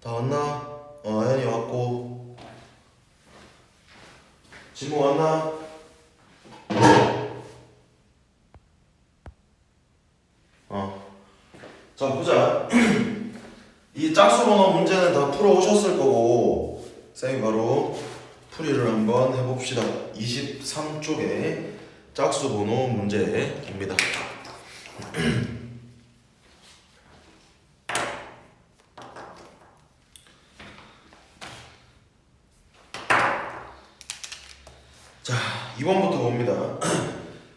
다 왔나? 아연이 왔고. 진모 왔나? 자 보자. 이 짝수 번호 문제는 다 풀어 오셨을 거고 쌤이 바로 풀이를 한번 해봅시다. 23쪽에 짝수 번호 문제입니다. 자 2번부터 봅니다.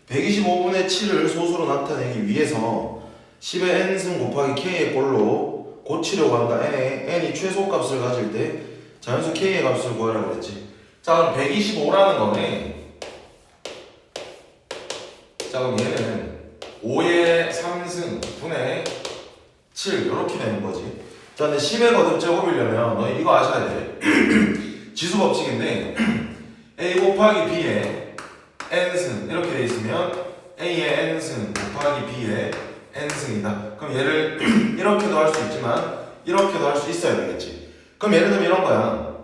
125분의 7을 소수로 나타내기 위해서 10의 n승 곱하기 k의 꼴로 고치려고 한다. n이 최소값을 가질 때 자연수 k의 값을 구하라 그랬지. 자 그럼 125라는 거네. 자 그럼 얘는 5의 3승 분의 7 이렇게 되는 거지. 자 근데 10의 거듭제곱이려면 너 이거 아셔야 돼. 지수 법칙인데 a 곱하기 b의 n승 이렇게 돼 있으면 a의 n승 곱하기 b의 n승이다. 그럼 얘를 이렇게도 할 수 있지만 이렇게도 할 수 있어야 되겠지. 그럼 예를 들면 이런 거야.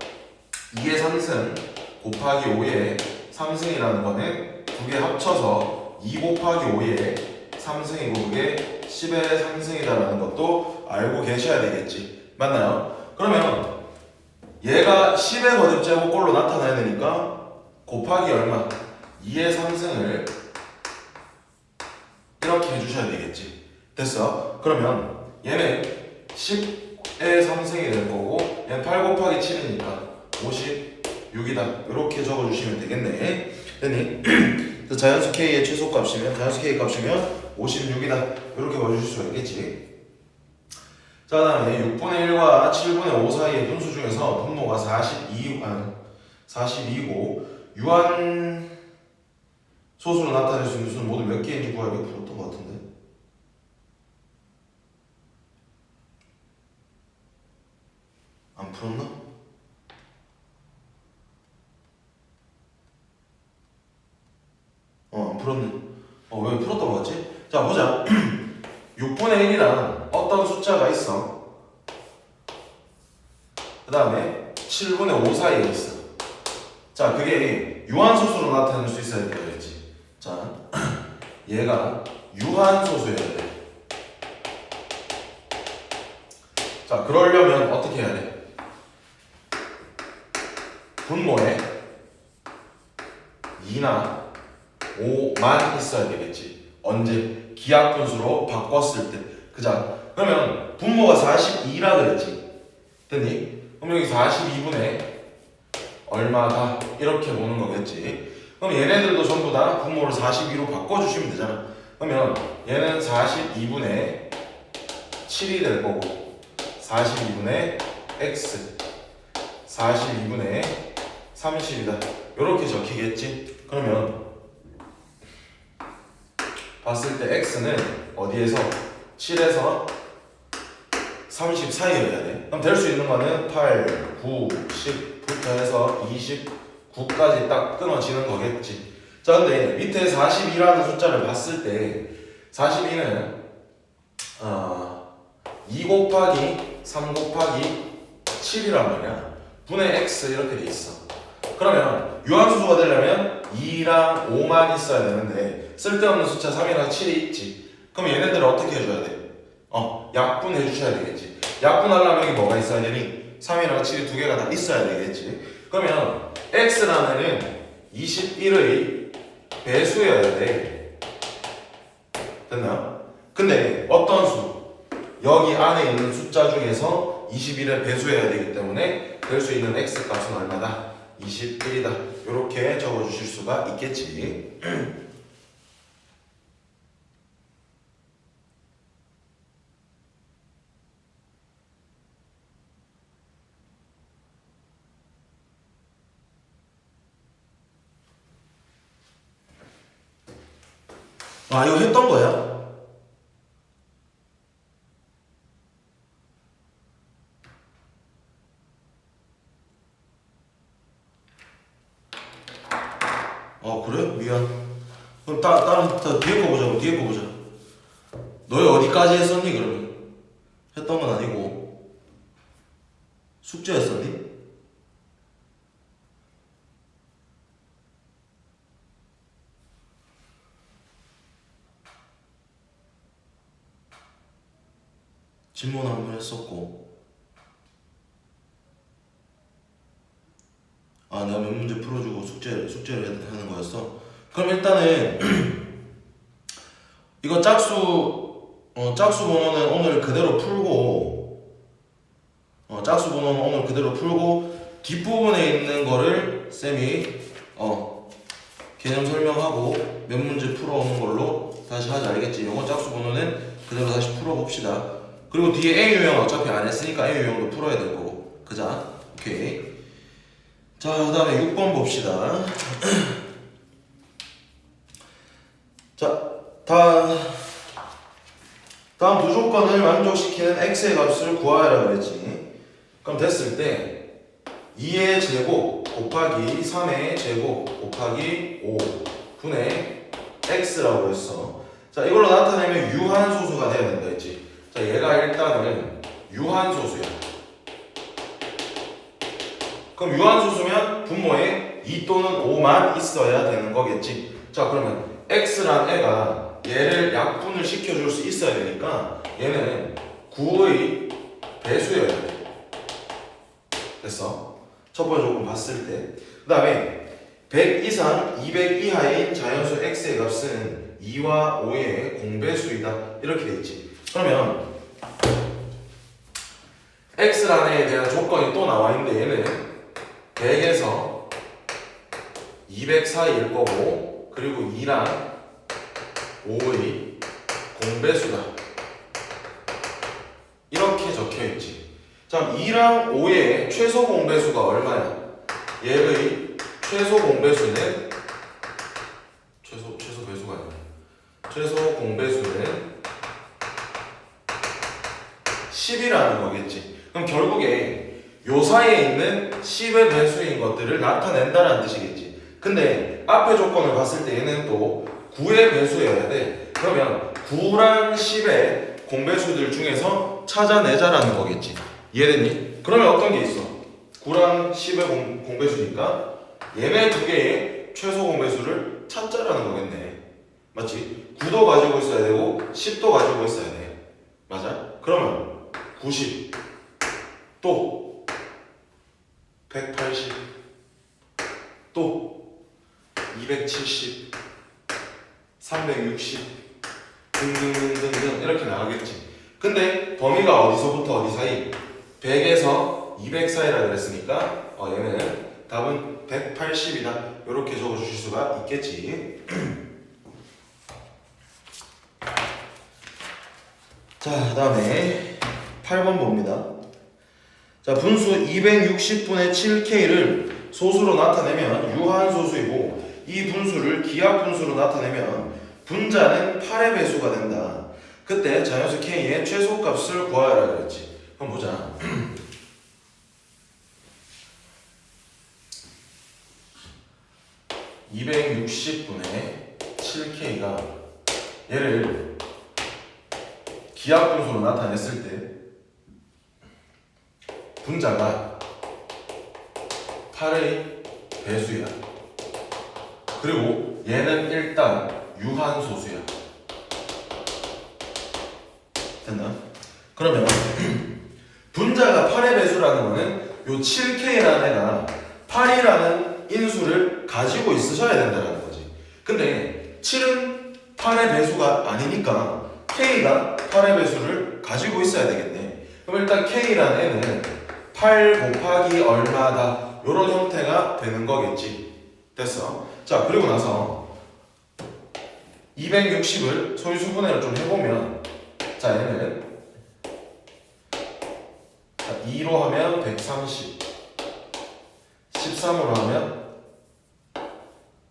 2의 3승 곱하기 5의 3승이라는 거는 두 개 합쳐서 2 곱하기 5의 3승이고 그게 10의 3승이다라는 것도 알고 계셔야 되겠지. 맞나요? 그러면 얘가 10의 거듭제곱꼴로 나타나야 되니까 곱하기 얼마? 2의 3승을 이렇게 해주셔야 되겠지. 됐어? 그러면 얘는 10의 3승이 될 거고 얘는 8 곱하기 7이니까 56이다. 이렇게 적어주시면 되겠네. 됐니? 자연수 k의 최소값이면 자연수 k 값이면 56이다. 이렇게 봐주실 수가 있겠지. 자 다음에 6분의 1과 7분의 5 사이의 분수 중에서 분모가 42고 유한 소수로 나타낼 수 있는 수는 모두 몇 개인지 구하기 풀었던 것 같은데. 안 풀었나? 안 풀었네. 왜 풀었던 것 같지? 자 보자. 6분의 1이란 어떤 숫자가 있어. 그 다음에 7분의 5 사이에 있어. 자 그게 유한소수로 나타낼 수 있어야 되겠지. 자 얘가 유한소수여야 돼. 자 그러려면 어떻게 해야 돼? 분모에 2나 5만 있어야 되겠지. 언제? 기하분수로 바꿨을 때. 그자 그러면 분모가 42라 그랬지. 됐니? 그럼 여기 42분의 얼마다 이렇게 보는 거겠지. 그럼 얘네들도 전부 다 분모를 42로 바꿔주시면 되잖아. 그러면 얘는 42분의 7이 될 거고 42분의 x 42분의 30이다. 이렇게 적히겠지. 그러면 봤을 때 x는 어디에서 7에서 30 사이여야 돼. 그럼 될 수 있는 거는 8, 9, 10부터 해서 29까지 딱 끊어지는 거겠지. 자 근데 밑에 42라는 숫자를 봤을 때 42는 2 곱하기 3 곱하기 7이란 말이야. 분의 x 이렇게 돼 있어. 그러면 유한수수가 되려면 2랑 5만 있어야 되는데 쓸데없는 숫자 3이랑 7이 있지. 그럼 얘네들을 어떻게 해줘야 돼? 약분해 주셔야 되겠지. 약분하려면 여기 뭐가 있어야 되니? 3이랑 7이 두 개가 다 있어야 되겠지. 그러면 x라는 21의 배수여야 돼. 됐나? 근데 어떤 수? 여기 안에 있는 숫자 중에서 21의 배수여야 되기 때문에 될 수 있는 x 값은 얼마다? 21이다. 이렇게 적어주실 수가 있겠지. 이거 했던 거야? 그래? 미안. 그럼 다른 뒤에 거 보자고. 뒤에 거 보자. 너희 어디까지 했었니 그러면? 했던 건 아니고. 숙제였었니? 질문 한번 했었고, 아 내가 몇 문제 풀어주고 숙제를 하는 거였어. 그럼 일단은 이거 짝수 번호는 오늘 그대로 풀고, 뒷부분에 있는 거를 쌤이 개념 설명하고 몇 문제 풀어오는 걸로 다시 하자. 알겠지? 이거 짝수 번호는 그대로 다시 풀어봅시다. 그리고 뒤에 A 유형 어차피 안 했으니까 A 유형도 풀어야 될 거고. 그자? 오케이. 자, 그 다음에 6번 봅시다. 자, 다음 두 조건을 만족시키는 x의 값을 구하라 그랬지. 그럼 됐을 때 2의 제곱 곱하기 3의 제곱 곱하기 5 분의 x라고 했어. 자, 이걸로 나타내면 유한소수가 돼야 된다 했지. 자, 얘가 일단은 유한소수야. 그럼 유한소수면 분모에 2 또는 5만 있어야 되는 거겠지. 자, 그러면 x란 애가 얘를 약분을 시켜줄 수 있어야 되니까 얘는 9의 배수여야 돼. 됐어? 첫 번째 조건 봤을 때. 그 다음에 100 이상 200 이하인 자연수 x의 값은 2와 5의 공배수이다. 이렇게 돼 있지. 그러면 x란 애에 대한 조건이 또 나와 있는데 얘는 100에서 200 사이일 거고, 그리고 2랑 5의 공배수다. 이렇게 적혀있지. 자, 2랑 5의 최소 공배수가 얼마야? 얘의 최소 공배수는 최소 배수가 아니야. 최소 공배수는 10이라는 거겠지. 그럼 결국에 요 사이에 있는 10의 배수인 것들을 나타낸다는 뜻이겠지. 근데 앞에 조건을 봤을 때 얘는 또 9의 배수여야 돼. 그러면 9랑 10의 공배수들 중에서 찾아내자라는 거겠지. 이해됐니? 그러면 어떤 게 있어? 9랑 10의 공배수니까 얘네 두 개의 최소 공배수를 찾자라는 거겠네. 맞지? 9도 가지고 있어야 되고 10도 가지고 있어야 돼. 맞아? 그러면 90 또 180 또 270 360 등등등등등 이렇게 나가겠지. 근데 범위가 어디서부터 어디 사이? 100에서 200 사이라 그랬으니까 얘는 답은 180이다. 이렇게 적어주실 수가 있겠지. 자, 그 다음에 8번 봅니다. 자, 분수 260분의 7K를 소수로 나타내면 유한소수이고, 이 분수를 기하분수로 나타내면 분자는 8의 배수가 된다. 그때 자연수 K의 최소값을 구하라 그랬지. 한번 보자. 260분의 7K가 얘를 기하분수로 나타냈을 때 분자가 8의 배수야. 그리고 얘는 일단 유한소수야. 됐나? 그러면 분자가 8의 배수라는 거는 요 7K라는 애가 8이라는 인수를 가지고 있으셔야 된다는 거지. 근데 7은 8의 배수가 아니니까 K가 8의 배수를 가지고 있어야 되겠네. 그럼 일단 K라는 애는 8 곱하기 얼마다 요런 형태가 되는 거겠지. 됐어? 자, 그리고 나서 260을 소유수분해를 좀 해보면, 자, 얘는 2로 하면 130, 13으로 하면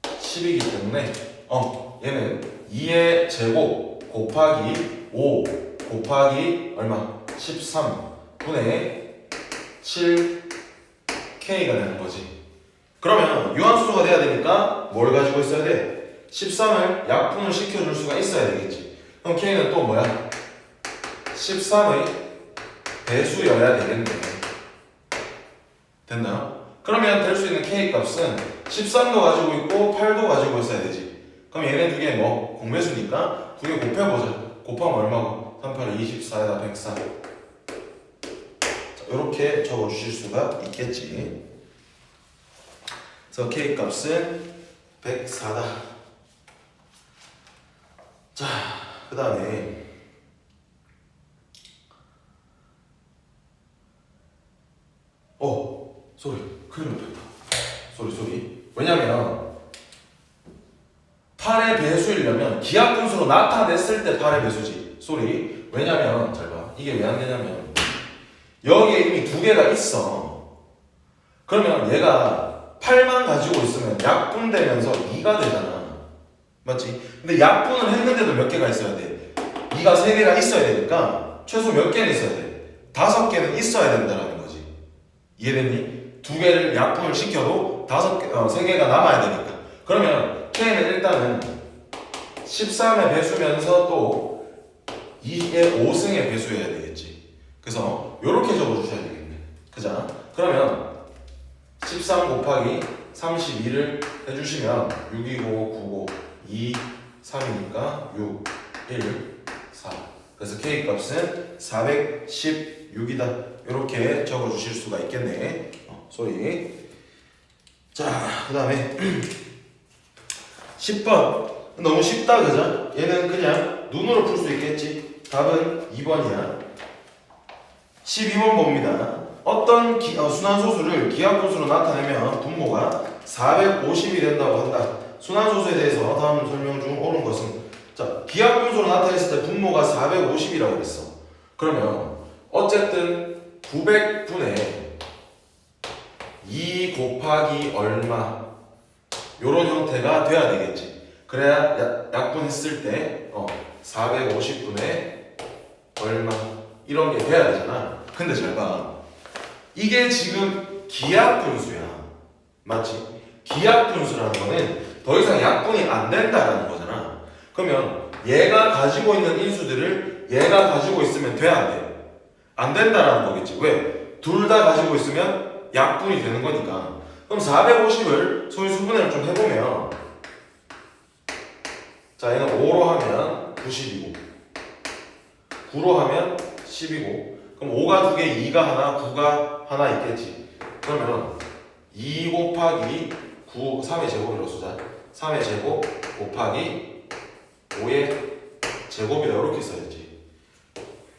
10이기 때문에 얘는 2의 제곱 곱하기 5 곱하기 얼마? 13분의 7K가 되는 거지. 그러면 유한소수가 돼야 되니까 뭘 가지고 있어야 돼? 13을 약분을 시켜줄 수가 있어야 되겠지. 그럼 K는 또 뭐야? 13의 배수여야 되겠네. 됐나요? 그러면 될 수 있는 K 값은 13도 가지고 있고 8도 가지고 있어야 되지. 그럼 얘네 두 개 뭐 공배수니까 두 개 곱해보자. 곱하면 얼마고? 3, 8, 24에다 104. 자, 이렇게 적어주실 수가 있겠지. 그래서 K 값은 104다. 자, 그 다음에 소리 큰일 났다. 소리 왜냐면 8의 배수이려면 기하 분수로 나타냈을 때 8의 배수지. 소리 왜냐면 잘 봐. 이게 왜 안 되냐면 여기에 이미 두 개가 있어. 그러면 얘가 8만 가지고 있으면 약분되면서 2가 되잖아. 맞지? 근데 약분을 했는데도 몇 개가 있어야 돼. 2가 3개가 있어야 되니까 최소 몇 개는 있어야 돼. 5개는 있어야 된다라는 거지. 이해됐니? 2개를 약분을 시켜도 3개가 남아야 되니까. 그러면 K는 일단은 13의 배수면서 또 2의 5승의 배수해야 되겠지. 그래서 이렇게 적어주셔야 되겠네. 그죠? 그러면 13 곱하기 32를 해주시면 625, 95, 2, 3이니까 6, 1, 4. 그래서 K 값은 416이다. 이렇게 적어주실 수가 있겠네. 소리. 자, 그 다음에 10번. 너무 쉽다, 그죠? 얘는 그냥 눈으로 풀 수 있겠지. 답은 2번이야. 12번 봅니다. 어떤 순환소수를 기하분수로 나타내면 분모가 450이 된다고 한다. 순환소수에 대해서 다음 설명 중 옳은 것은, 자, 기하분수로 나타냈을 때 분모가 450이라고 그랬어. 그러면 어쨌든 900분의 2 곱하기 얼마 요런 형태가 돼야 되겠지. 그래야 약분했을 때 450분의 얼마 이런 게 돼야 되잖아. 근데 잘 봐. 이게 지금 기하분수야. 맞지? 기하분수라는 거는 더 이상 약분이 안 된다라는 거잖아. 그러면 얘가 가지고 있는 인수들을 얘가 가지고 있으면 돼, 안 돼? 안 된다라는 거겠지. 왜? 둘 다 가지고 있으면 약분이 되는 거니까. 그럼 450을 소인수분해를 좀 해보면, 자, 얘는 5로 하면 90이고 9로 하면 10이고, 그럼 5가 두 개, 2가 하나, 9가 하나 있겠지. 그러면 2 곱하기 9, 3의 제곱으로 쓰자. 3의 제곱 곱하기 5의 제곱이다. 이렇게 써야지.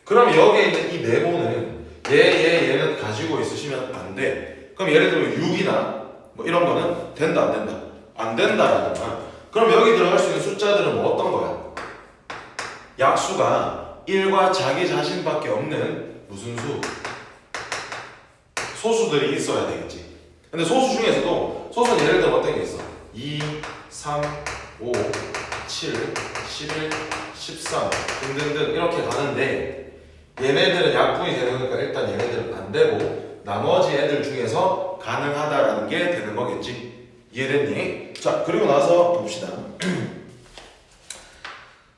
그럼 여기에 있는 이 네모는 얘는 가지고 있으시면 안 돼. 그럼 예를 들면 6이나 뭐 이런 거는 된다, 안 된다? 안 된다라는 거야. 그럼 여기 들어갈 수 있는 숫자들은 뭐 어떤 거야? 약수가 1과 자기 자신밖에 없는 무슨 수? 소수들이 있어야 되겠지. 근데 소수 중에서도 소수는 예를 들면 어떤 게 있어? 2, 3, 5, 7, 11, 13 등등등 이렇게 가는데 얘네들은 약분이 되는 거니까 일단 얘네들은 안 되고 나머지 애들 중에서 가능하다라는 게 되는 거겠지. 이해됐니? 자, 그리고 나서 봅시다.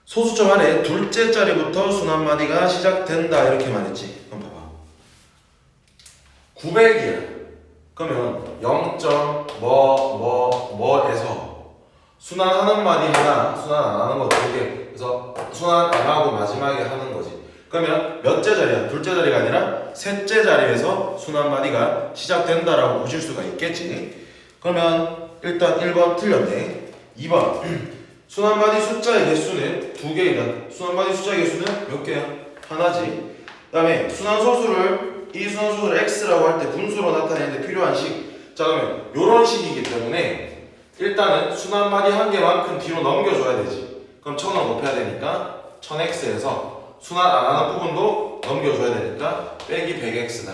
소수점 안에 둘째 자리부터 순환마디가 시작된다 이렇게만 했지. 그럼 봐봐. 900이야. 그러면 0.뭐에서 순환하는 마디 하나, 순환 안 하는 거 두 개. 그래서 순환 안 하고 마지막에 하는 거지. 그러면 몇째 자리야? 둘째 자리가 아니라 셋째 자리에서 순환마디가 시작된다라고 보실 수가 있겠지. 그러면 일단 1번 틀렸네. 2번 순환마디 숫자의 개수는 두 개이다. 순환마디 숫자의 개수는 몇 개야? 하나지. 그 다음에 순환소수를 이 순환소수를 x라고 할 때 분수로 나타내는데 필요한 식. 자, 그러면 요런 식이기 때문에 일단은 순환마디 한 개만큼 뒤로 넘겨줘야 되지. 그럼 1000원 곱해야 되니까 1000x에서 순환 안 하는 부분도 넘겨줘야 되니까 빼기 100x다.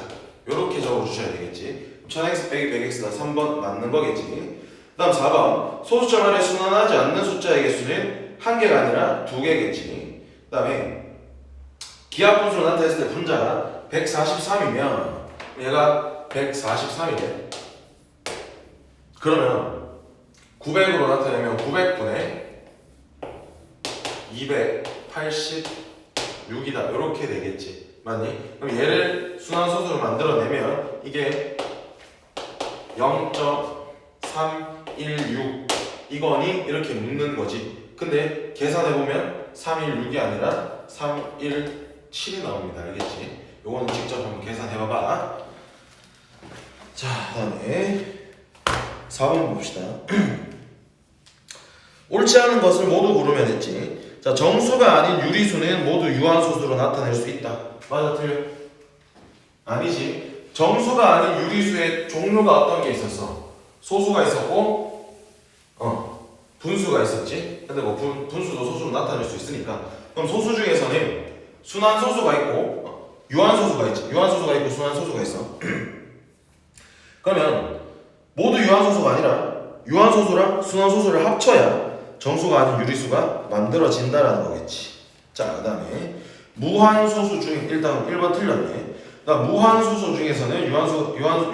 요렇게 적어주셔야 되겠지. 1000x 빼기 100x다. 3번 맞는 거겠지. 그 다음 4번 소수점 안에 순환하지 않는 숫자의 개수는 한 개가 아니라 두 개겠지. 그 다음에 기하분수로 나타냈을 때 분자가 143이면 얘가 143이래. 그러면 900으로 나타내면 900분의 286이다. 이렇게 되겠지. 맞니? 그럼 얘를 순환소수로 만들어내면 이게 0.316 이거니 이렇게 묻는 거지. 근데 계산해보면 316이 아니라 317이 나옵니다. 알겠지? 요거는 직접 한번 계산해봐봐. 자, 다음에 4번 봅시다. 옳지 않은 것을 모두 고르면 됐지. 자, 정수가 아닌 유리수는 모두 유한소수로 나타낼 수 있다. 맞아, 틀려? 아니지. 정수가 아닌 유리수의 종류가 어떤 게 있었어? 소수가 있었고, 분수가 있었지. 근데 뭐 분수도 소수로 나타낼 수 있으니까. 그럼 소수 중에서는 순환소수가 있고, 유한소수가 있지. 유한소수가 있고 순환소수가 있어. 그러면 모두 유한소수가 아니라 유한소수랑 순환소수를 합쳐야 정수가 아닌 유리수가 만들어진다라는 거겠지. 자, 그 다음에 무한소수 중 일단 1번 틀렸네. 그러니까 무한소수 중에서는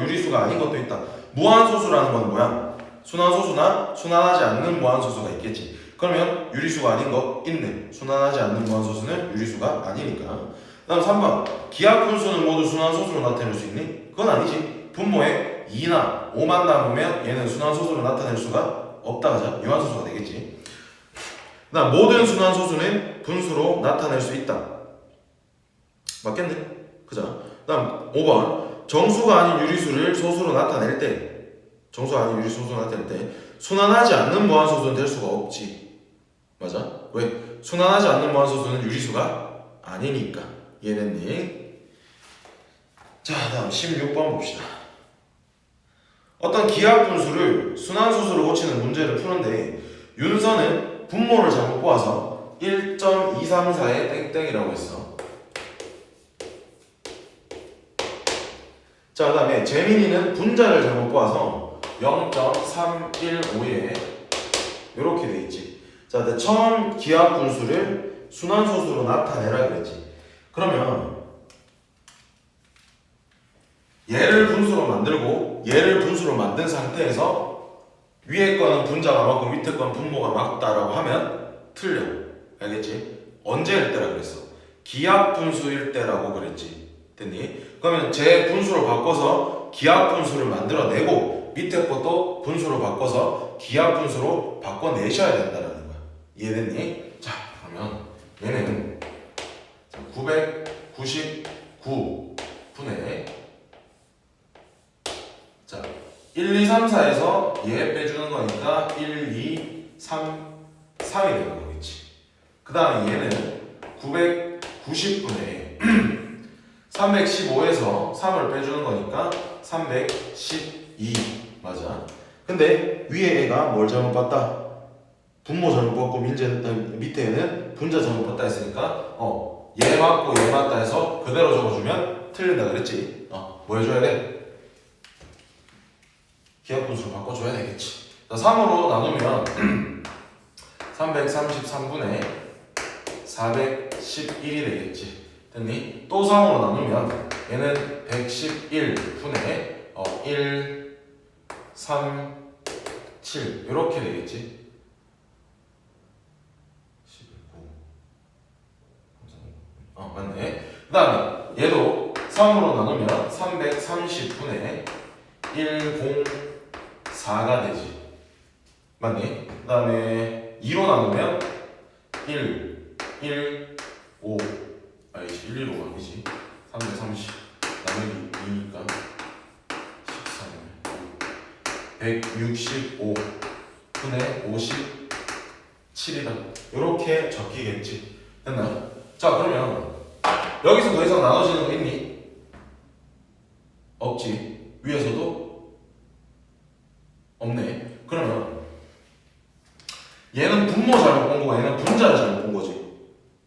유리수가 아닌 것도 있다. 무한소수라는 건 뭐야? 순환소수나 순환하지 않는 무한소수가 있겠지. 그러면 유리수가 아닌 거 있네. 순환하지 않는 무한소수는 유리수가 아니니까. 다음 3번 기하분수는 모두 순환소수로 나타낼 수 있니? 그건 아니지. 분모에 2나 5만 남으면 얘는 순환소수로 나타낼 수가 없다 하자. 유한소수가 되겠지. 그다음 모든 순환소수는 분수로 나타낼 수 있다. 맞겠네? 그죠? 그다음 5번 정수가 아닌 유리수를 소수로 나타낼 때 정수가 아닌 유리수 소수로 나타낼 때 순환하지 않는 무한소수는 될 수가 없지. 맞아? 왜? 순환하지 않는 무한소수는 유리수가 아니니까. 이해됐니? 자, 다음 16번 봅시다. 어떤 기하분수를 순환소수로 고치는 문제를 푸는데 윤서는 분모를 잘못 보아서 1.234에 땡땡이라고 했어. 자, 그 다음에 재민이는 분자를 잘못 보아서 0.315에 이렇게 돼 있지. 자, 근데 처음 기하분수를 순환소수로 나타내라 그랬지. 그러면 얘를 분수로 만들고 얘를 분수로 만든 상태에서 위에 거는 분자가 맞고 밑에 거는 분모가 맞다라고 하면 틀려. 알겠지? 언제일 때라 그랬어? 기하분수일 때라고 그랬지. 됐니? 그러면 제 분수로 바꿔서 기하분수를 만들어내고 밑에 것도 분수로 바꿔서 기하분수로 바꿔내셔야 된다는 거야. 이해됐니? 자, 그러면 얘는 999분의 자 1, 2, 3, 4에서 얘 빼주는 거니까 1, 2, 3, 3이 되는 거겠지. 그 다음에 얘는 990분의 315에서 3을 빼주는 거니까 312 맞아. 근데 위에 애가 뭘 잘못 봤다? 분모 잘못 봤고 밑에는 분자 잘못 봤다 했으니까 얘 맞고 얘 맞다 해서 그대로 적어주면 틀린다 그랬지. 뭐 해줘야 돼? 기하분수로 바꿔줘야 되겠지. 자, 3으로 나누면 333분의 411이 되겠지. 됐니? 또 3으로 나누면 얘는 111분의 1, 3, 7 이렇게 되겠지. 19 맞네. 그 다음에 얘도 3으로 나누면 330분의 104가 되지. 맞니? 그 다음에 2로 나누면 1, 1, 5 아니지 1, 1, 5가 아니지 330 나누기 2니까 13 165분의 57이다 이렇게 적히겠지. 됐나? 자, 그러면 여기서 더 이상 나눠지는 거 있니? 없지. 위에서도 없네. 그러면 얘는 분모 잘못 본 거고 얘는 분자를 잘못 본 거지.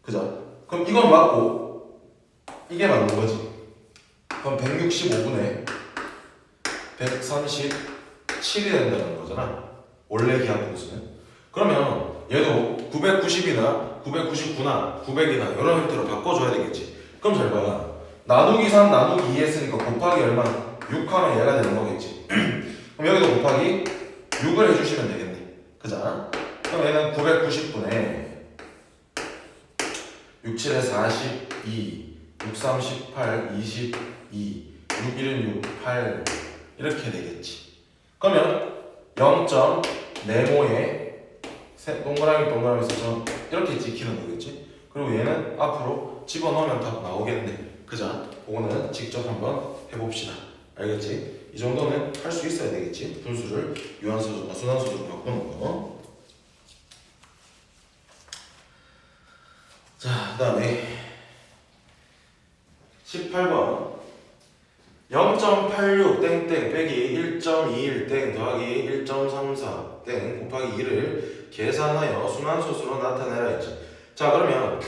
그죠? 그럼 이건 맞고 이게 맞는 거지. 그럼 165분의 137이 된다는 거잖아. 원래 기하분수는. 그러면 얘도 990이나 999나 900이나 이런 형태로 바꿔줘야 되겠지. 그럼 잘 봐. 나누기 3 나누기 2 했으니까 곱하기 얼마? 6 하면 얘가 되는 거겠지. 그럼 여기도 곱하기 6을 해주시면 되겠네. 그죠? 그럼 얘는 990분의 6, 7에 42, 6, 3, 18, 22, 6, 1은 6, 8 이렇게 되겠지. 그러면 0점 네모에 동그라미 있어서 이렇게 찍히는 거겠지. 그리고 얘는 앞으로 집어넣으면 답 나오겠네. 그자? 그거는 직접 한번 해봅시다. 알겠지? 이 정도는 할 수 있어야 되겠지. 분수를 유한수나 순환수로 바꾸는 거. 자, 그 다음에 18번 0.86 땡땡 빼기 1.21 땡 더하기 1.34 땡 곱하기 2를 계산하여 순환소수로 나타내라 했지. 자, 그러면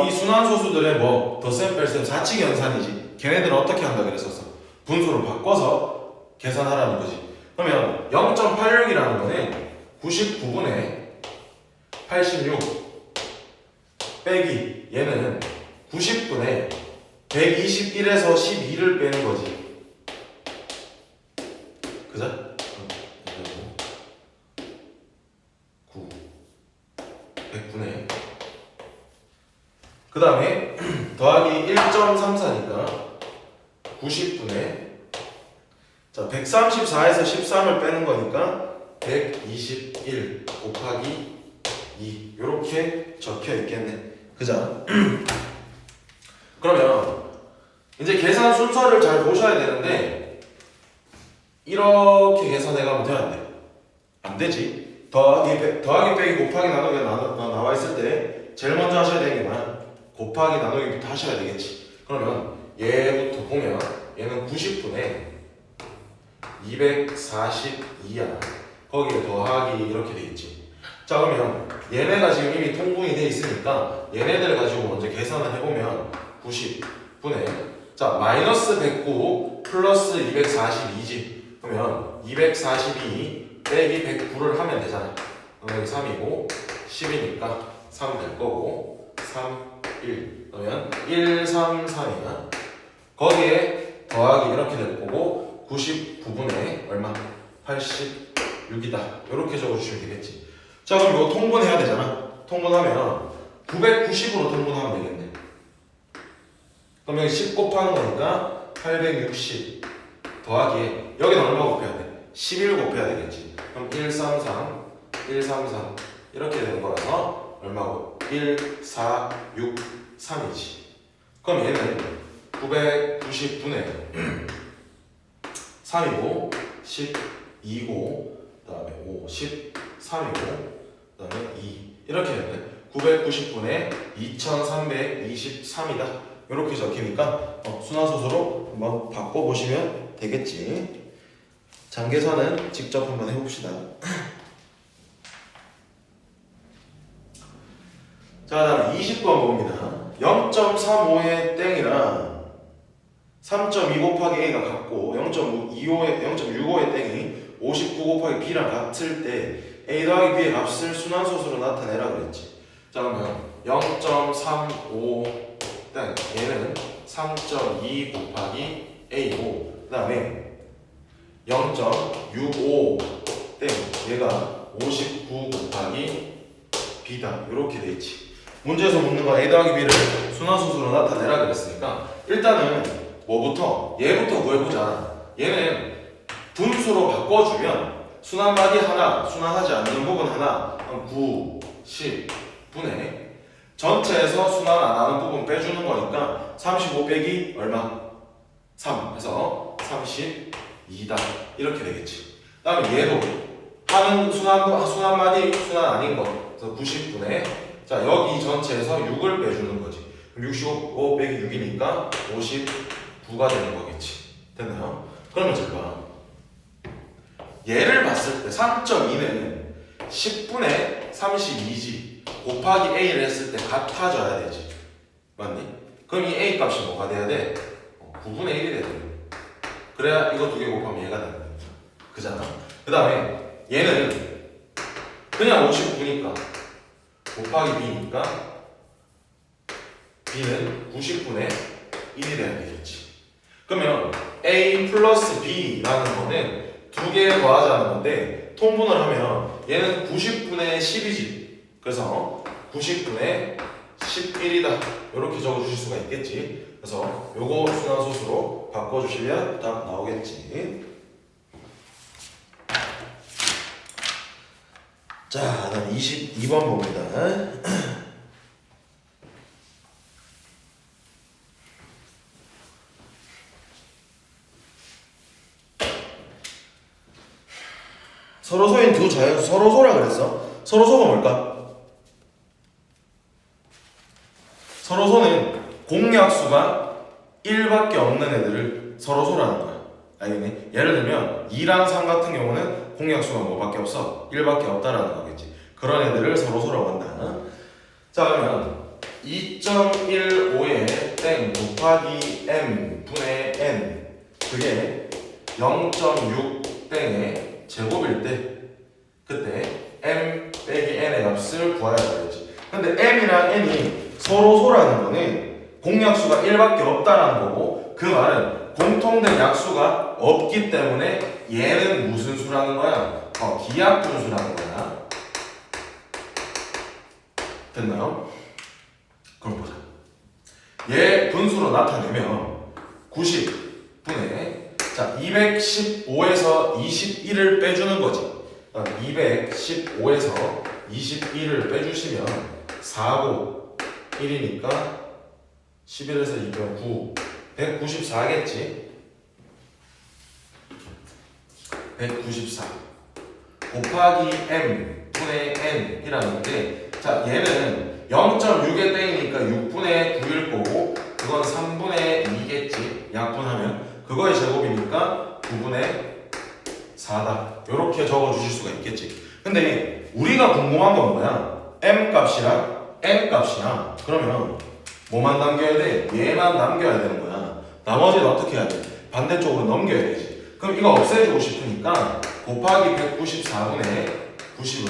이 순환소수들의 뭐 덧셈 뺄셈 사칙 연산이지. 걔네들은 어떻게 한다 그랬었어? 분수로 바꿔서 계산하라는 거지. 그러면 0.86이라는 거는 99분의 86 빼기 얘는 90분의 121에서 12를 빼는 거지. 그죠? 9 100분의 그 다음에 더하기 1.34니까 90분의 자 134에서 13을 빼는 거니까 121 곱하기 2 이렇게 적혀 있겠네. 그죠? 그러면 이제 계산 순서를 잘 보셔야 되는데 이렇게 계산해 가면 돼, 안 돼? 안 되지. 더하기 빼기 곱하기 나누기 나와 있을 때 제일 먼저 하셔야 되는 게 뭐야? 곱하기 나누기부터 하셔야 되겠지. 그러면 얘부터 보면 얘는 90분의 242야. 거기에 더하기 이렇게 돼 있지. 자, 그러면 얘네가 지금 이미 통분이 돼 있으니까 얘네들 가지고 먼저 계산을 해보면 90분의 자 마이너스 109 플러스 242지. 그러면 242 빼기 109를 하면 되잖아. 그럼 여기 3이고 10이니까 3 될 거고 3, 1 그러면 1, 3, 3이야. 거기에 더하기 이렇게 될 거고 99분의 얼마? 86이다. 이렇게 적어주시면 되겠지. 자, 그럼 이거 통분해야 되잖아. 통분하면 990으로 통분하면 되겠네. 그럼 여기 10 곱하는 거니까 860 더하기에 여기는 얼마 곱해야 돼? 11 곱해야 되겠지. 그럼 133 133 이렇게 되는 거라서 얼마고? 1, 4, 6, 3이지. 그럼 얘는 990분의 3이고 12고 그 다음에 5, 13이고 그 다음에 2 이렇게 되네. 990분의 2323이다. 이렇게 적히니까 순환소수로 한번 바꿔보시면 되겠지. 장계산은 직접 한번 해봅시다. 자, 다음 20번 봅니다. 0.35의 땡이랑 3.2 곱하기 a가 같고 0.65의 땡이 59 곱하기 b랑 같을 때 a 더하기 b의 값을 순환소수로 나타내라 그랬지. 자, 그러면 0.35 땡 얘는 3.2 곱하기 a고 그 다음에 0.65 땡 얘가 59 곱하기 b다. 이렇게 돼 있지. 문제에서 묻는 건 a 더하기 b를 순환소수로 나타내라 그랬으니까 일단은 뭐부터? 얘부터 구해보자. 얘는 분수로 바꿔주면 순환마디 하나, 순환하지 않는 부분 하나 9, 10 분의 전체에서 순환 안 하는 부분 빼주는 거니까 35 빼기 얼마? 3 해서 32다. 이렇게 되겠지. 그 다음에 얘도 하는 순환마디 순환 아닌 거. 그래서 90분의 자 여기 전체에서 6을 빼주는 거지. 65 빼기 6이니까 59가 되는 거겠지. 됐나요? 그러면 잘 봐. 얘를 봤을 때 3.2는 10분의 32지. 곱하기 a를 했을 때 같아져야 되지. 맞니? 그럼 이 a 값이 뭐가 돼야 돼? 9분의 1이 돼야 돼. 그래야 이거 두 개 곱하면 얘가 되는 거야. 그잖아. 그 다음에 얘는 그냥 59니까 곱하기 b니까 b는 90분의 1이 돼야 되겠지. 그러면 a 플러스 b라는 거는 두 개 더하자는 건데 통분을 하면 얘는 90분의 10이지. 그래서 90분의 11이다. 이렇게 적어주실 수가 있겠지. 그래서 요거 순환소수로 바꿔주시면 답 나오겠지. 자, 다음 22번 봅니다. 서로소인 두 자연수 서로소라 그랬어. 서로소가 뭘까? 서로소는 공약수가 1밖에 없는 애들을 서로소라는 거야. 알겠니? 예를 들면 2랑 3 같은 경우는 공약수가 뭐밖에 없어? 1밖에 없다라는 거겠지. 그런 애들을 서로소라고 한다. 자, 그러면 2.15에 땡 곱하기 m 분의 n 그게 0.6 땡의 제곱일 때 그때 m 빼기 n의 값을 구하라 그랬지. 근데 m이랑 n이 서로소라는 거는 공약수가 1밖에 없다라는 거고, 그 말은 공통된 약수가 없기 때문에 얘는 무슨 수라는 거야? 기하분수라는 거야. 됐나요? 그럼 보자. 얘 분수로 나타내면 90분의 자 215에서 21을 빼주는 거지. 215에서 21을 빼주시면 4고 1이니까 11에서 2 빼면 9 194겠지. 194 곱하기 m 분의 n 이라는데, 자 얘는 0.6의 땡이니까 6분의 9일 거고, 그건 3분의 2겠지. 약분하면 그거의 제곱이니까 9분의 4다. 이렇게 적어 주실 수가 있겠지. 근데 우리가 궁금한 건 뭐야? m 값이랑 n 값이랑 그러면 뭐만 남겨야 돼? 얘만 남겨야 되는 거야. 나머지는 어떻게 해야 돼? 반대쪽으로 넘겨야 되지. 그럼 이거 없애주고 싶으니까 곱하기 194분의 90을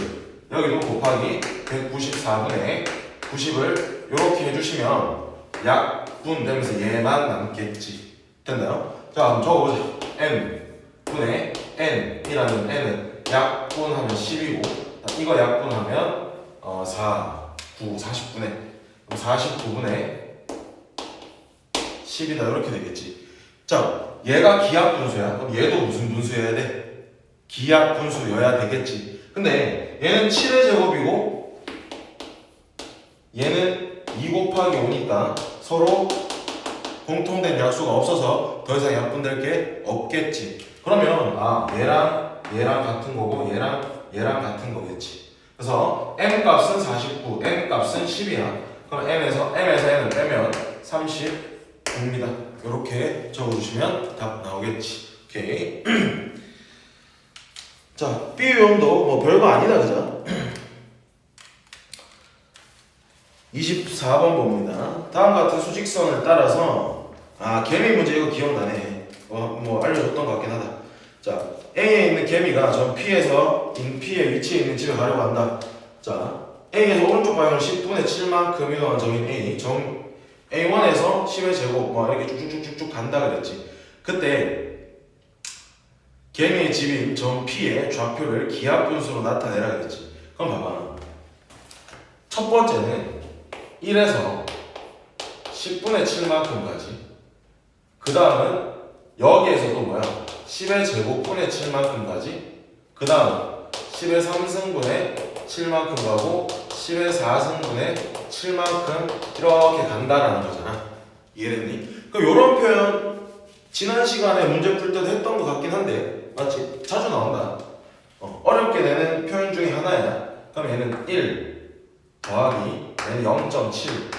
여기도 곱하기 194분의 90을 이렇게 해주시면 약분 되면서 얘만 남겠지. 됐나요? 자, 그럼 적어보자. m 분의 n이라는 n은 약분하면 10이고, 이거 약분하면 4, 9, 40분의 49분의 10이다 이렇게 되겠지. 자, 얘가 기하분수야. 그럼 얘도 무슨 분수여야 돼? 기하분수여야 되겠지. 근데 얘는 7의 제곱이고 얘는 2 곱하기 5니까 서로 공통된 약수가 없어서 더 이상 약분될 게 없겠지. 그러면 얘랑 같은 거고 얘랑 같은 거겠지. 그래서 m 값은 49, n 값은 10이야. 그럼 m에서 n을 빼면 39입니다. 이렇게 적어주시면 답 나오겠지. 오케이. 자, B유형도 뭐 별거 아니다, 그죠? 24번 봅니다. 다음 같은 수직선을 따라서 개미 문제 이거 기억나네. 뭐 알려줬던 것 같긴 하다. 자, A에 있는 개미가 전 P에서 P의 위치에 있는 집에 가려고 한다. 자, A에서 오른쪽 방향으로 10분의 7만큼 이동한 점인 A, 점 A1에서 10의 제곱 뭐 이렇게 쭉쭉쭉쭉 간다 그랬지. 그때 개미의 집인 점 P의 좌표를 기하분수로 나타내라 그랬지. 그럼 봐봐. 첫 번째는 1에서 10분의 7만큼까지. 그 다음은 여기에서 또 뭐야? 10의 제곱분의 7만큼까지. 그 다음 10의 3승분의 7만큼 가고 10의 4승분의 7만큼 이렇게 간다라는 거잖아. 이해됐니? 그럼 이런 표현 지난 시간에 문제 풀 때도 했던 것 같긴 한데 맞지? 자주 나온다. 어렵게 내는 표현 중에 하나야. 그럼 얘는 1 더하기 얘는 0.7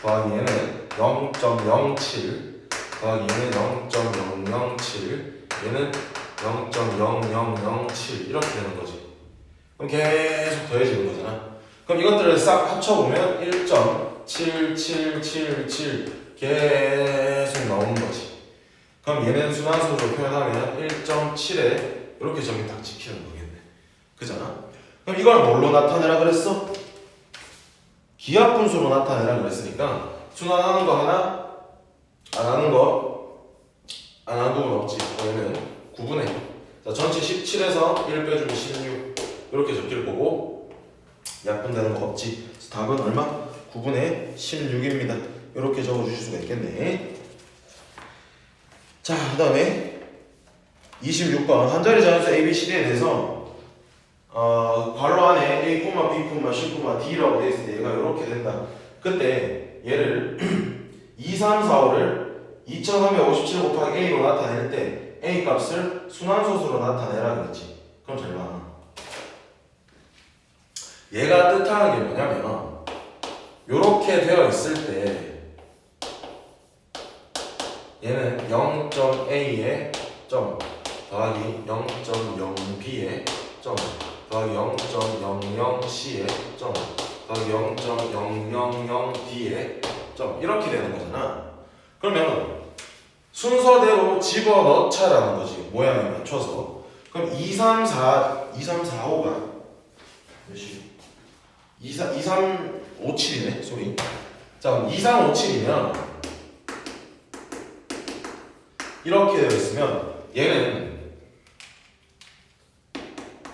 더하기 얘는 0.07 더하기 얘는 0.007 얘는 0.0007 이렇게 되는 거지. 그럼 계속 더해지는 거잖아. 그럼 이것들을 싹 합쳐보면 1.7777 계속 나오는 거지. 그럼 얘는 순환수로 표현하면 1.7에 이렇게 점이 딱 찍히는 거겠네. 그잖아? 그럼 이걸 뭘로 나타내라 그랬어? 기하분수로 나타내라 그랬으니까 순환하는 거 하나, 안 하는 부분 없지. 얘는 9분의 자, 전체 17에서 1 빼주면 16 이렇게 적힐 거고 약분되는 거 없지. 그래서 답은 얼마? 9분의 16입니다. 이렇게 적어주실 수가 있겠네. 자, 그 다음에 26번 한 자리 자연수 ABCD에 대해서 괄호 안에 A, B, C, D라고 돼 있을 때 얘가 이렇게 된다. 그때 얘를 2, 3, 4, 5를 2357 곱하기 A로 나타낼 때 A 값을 순환소수로 나타내라 그랬지. 그럼 잘 봐. 얘가 뜻하는 게 뭐냐면 요렇게 되어 있을 때 얘는 0.a에 점 더하기 0.0b에 점 더하기 0.00c에 점 더하기 0.000d에 점 이렇게 되는 거잖아. 그러면 순서대로 집어넣자라는 거지. 모양에 맞춰서. 그럼 2, 3, 4, 5가 몇시? 2, 3, 5, 7이네. 소리. 자, 그럼 2, 3, 5, 7이면 이렇게 되어 있으면 얘는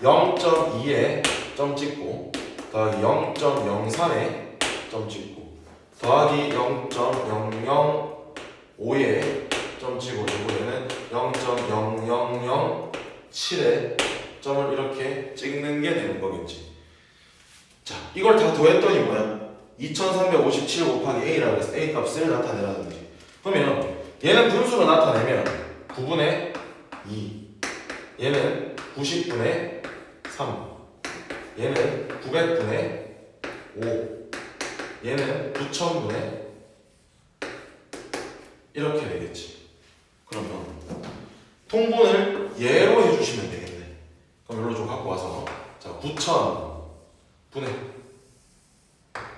0.2에 점 찍고 더하기 0.03에 점 찍고 더하기 0.005에 점 찍어주고 얘는 0.0007에 점을 이렇게 찍는 게 되는 거겠지. 자, 이걸 다 더했더니 뭐야? 2357 곱하기 A라고 해서 A 값을 나타내라는 거지. 그러면 얘는 분수로 나타내면 9분의 2 얘는 90분의 3 얘는 900분의 5 얘는 9000분의 이렇게 되겠지. 그러면 통분을 얘로 해주시면 되겠네. 그럼 여기로 좀 갖고 와서 자 9000분의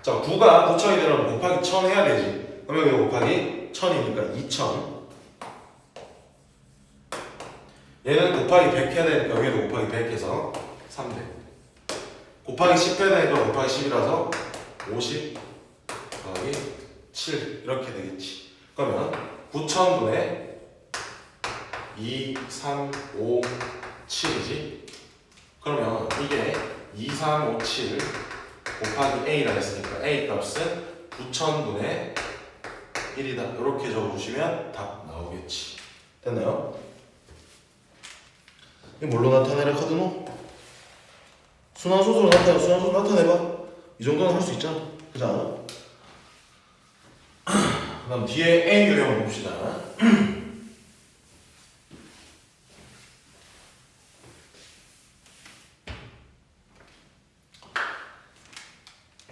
자 9가 9000이 되려면 곱하기 1000 해야 되지. 그럼 여기 곱하기 1000이니까 2000 얘는 곱하기 100 해야 되니까 여기도 곱하기 100 해서 300 곱하기 10 해야 되니까 곱하기 10이라서 50 더하기 7 이렇게 되겠지. 그러면 9000분의 2, 3, 5, 7이지. 그러면 이게 2, 3, 5, 7 곱하기 A라 했으니까 A 값은 9000분의 1이다. 이렇게 적어주시면 답 나오겠지. 됐나요? 이거 뭘로 나타내라 카드노? 순환소수로 나타내봐. 이 정도는 할 수 있잖아. 그렇지 않아? 그 다음 뒤에 A 유형 봅시다.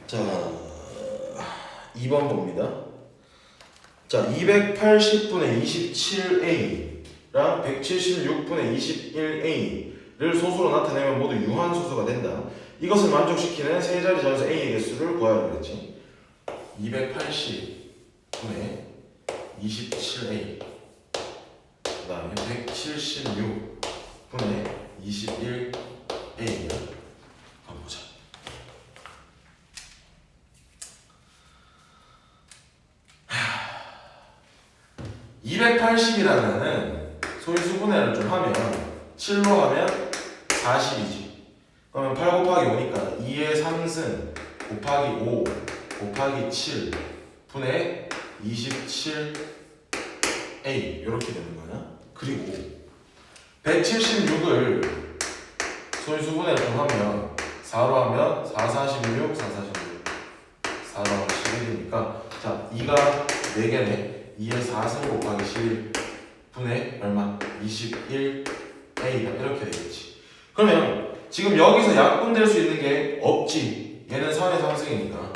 자, 2번 봅니다. 자, 280분의 27A랑 176분의 21A를 소수로 나타내면 모두 유한소수가 된다. 이것을 만족시키는 세 자리 자연수 A의 개수를 구하라 그랬지. 280분의 27A 그 다음에 176분의 21A야. 한번 보자. 280이라는 소인수분해를 좀 하면 7로 하면 40이지. 그러면 8 곱하기 5니까 2의 3승 곱하기 5 곱하기 7 분의 27A 이렇게 되는 거야. 그리고 176을 소인수분해를 좀 하면 4로 하면 4, 46, 4, 46 4로 하면 11이니까 자 2가 4개네. 2의 4승 곱하기 11 분의 얼마? 21A가 이렇게 되겠지. 그러면 지금 여기서 약분될 수 있는 게 없지. 얘는 3의 3승이니까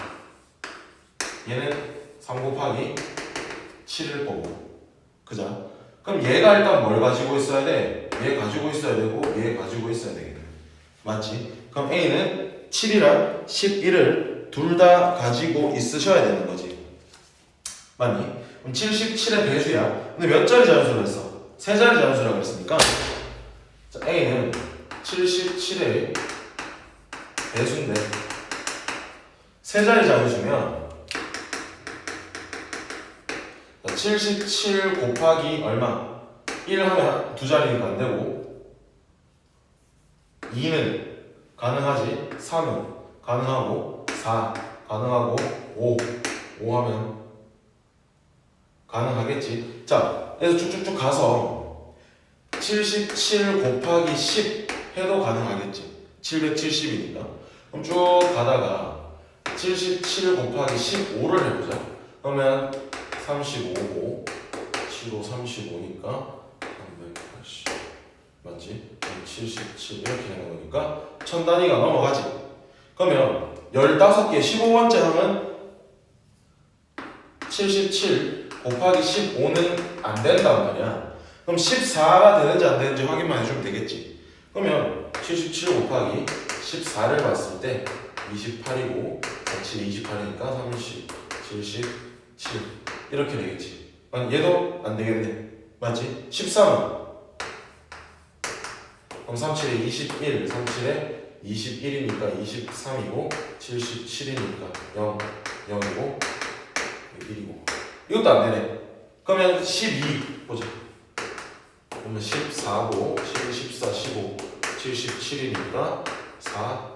얘는 3 곱하기 7일 거고 그죠? 그럼 얘가 일단 뭘 가지고 있어야 돼? 얘 가지고 있어야 되고 얘 가지고 있어야 되겠다. 맞지? 그럼 A는 7이랑 11을 둘 다 가지고 있으셔야 되는 거지. 맞니? 그럼 77의 배수야. 근데 몇 자리 자연수로 했어? 세 자리 자연수라고 했으니까 자, A는 77의 배수인데 세 자리 자연수면 77 곱하기 얼마? 1 하면 두 자리니까 안 되고 2는 가능하지 3은 가능하고 4 가능하고 5 하면 가능하겠지. 자, 그래서 쭉쭉쭉 가서 77 곱하기 10 해도 가능하겠지. 770이니까. 그럼 쭉 가다가 77 곱하기 15를 해보자. 그러면 35고 75 35니까 380 맞지? 77 이렇게 되는 거니까 1000단위가 넘어가지. 그러면 15개 15번째 항은 77 곱하기 15는 안 된단 말이야. 그럼 14가 되는지 안 되는지 확인만 해주면 되겠지. 그러면 77 곱하기 14를 봤을 때 28이고 같이 28이니까 30, 77 이렇게 되겠지. 아니 얘도 안 되겠네. 맞지? 13은 그럼 37에 21, 37에 21이니까 23이고 77이니까 0, 0이고 1이고 이것도 안 되네. 그러면 12 보자. 그러면 14고 12, 14, 15, 77이니까 4,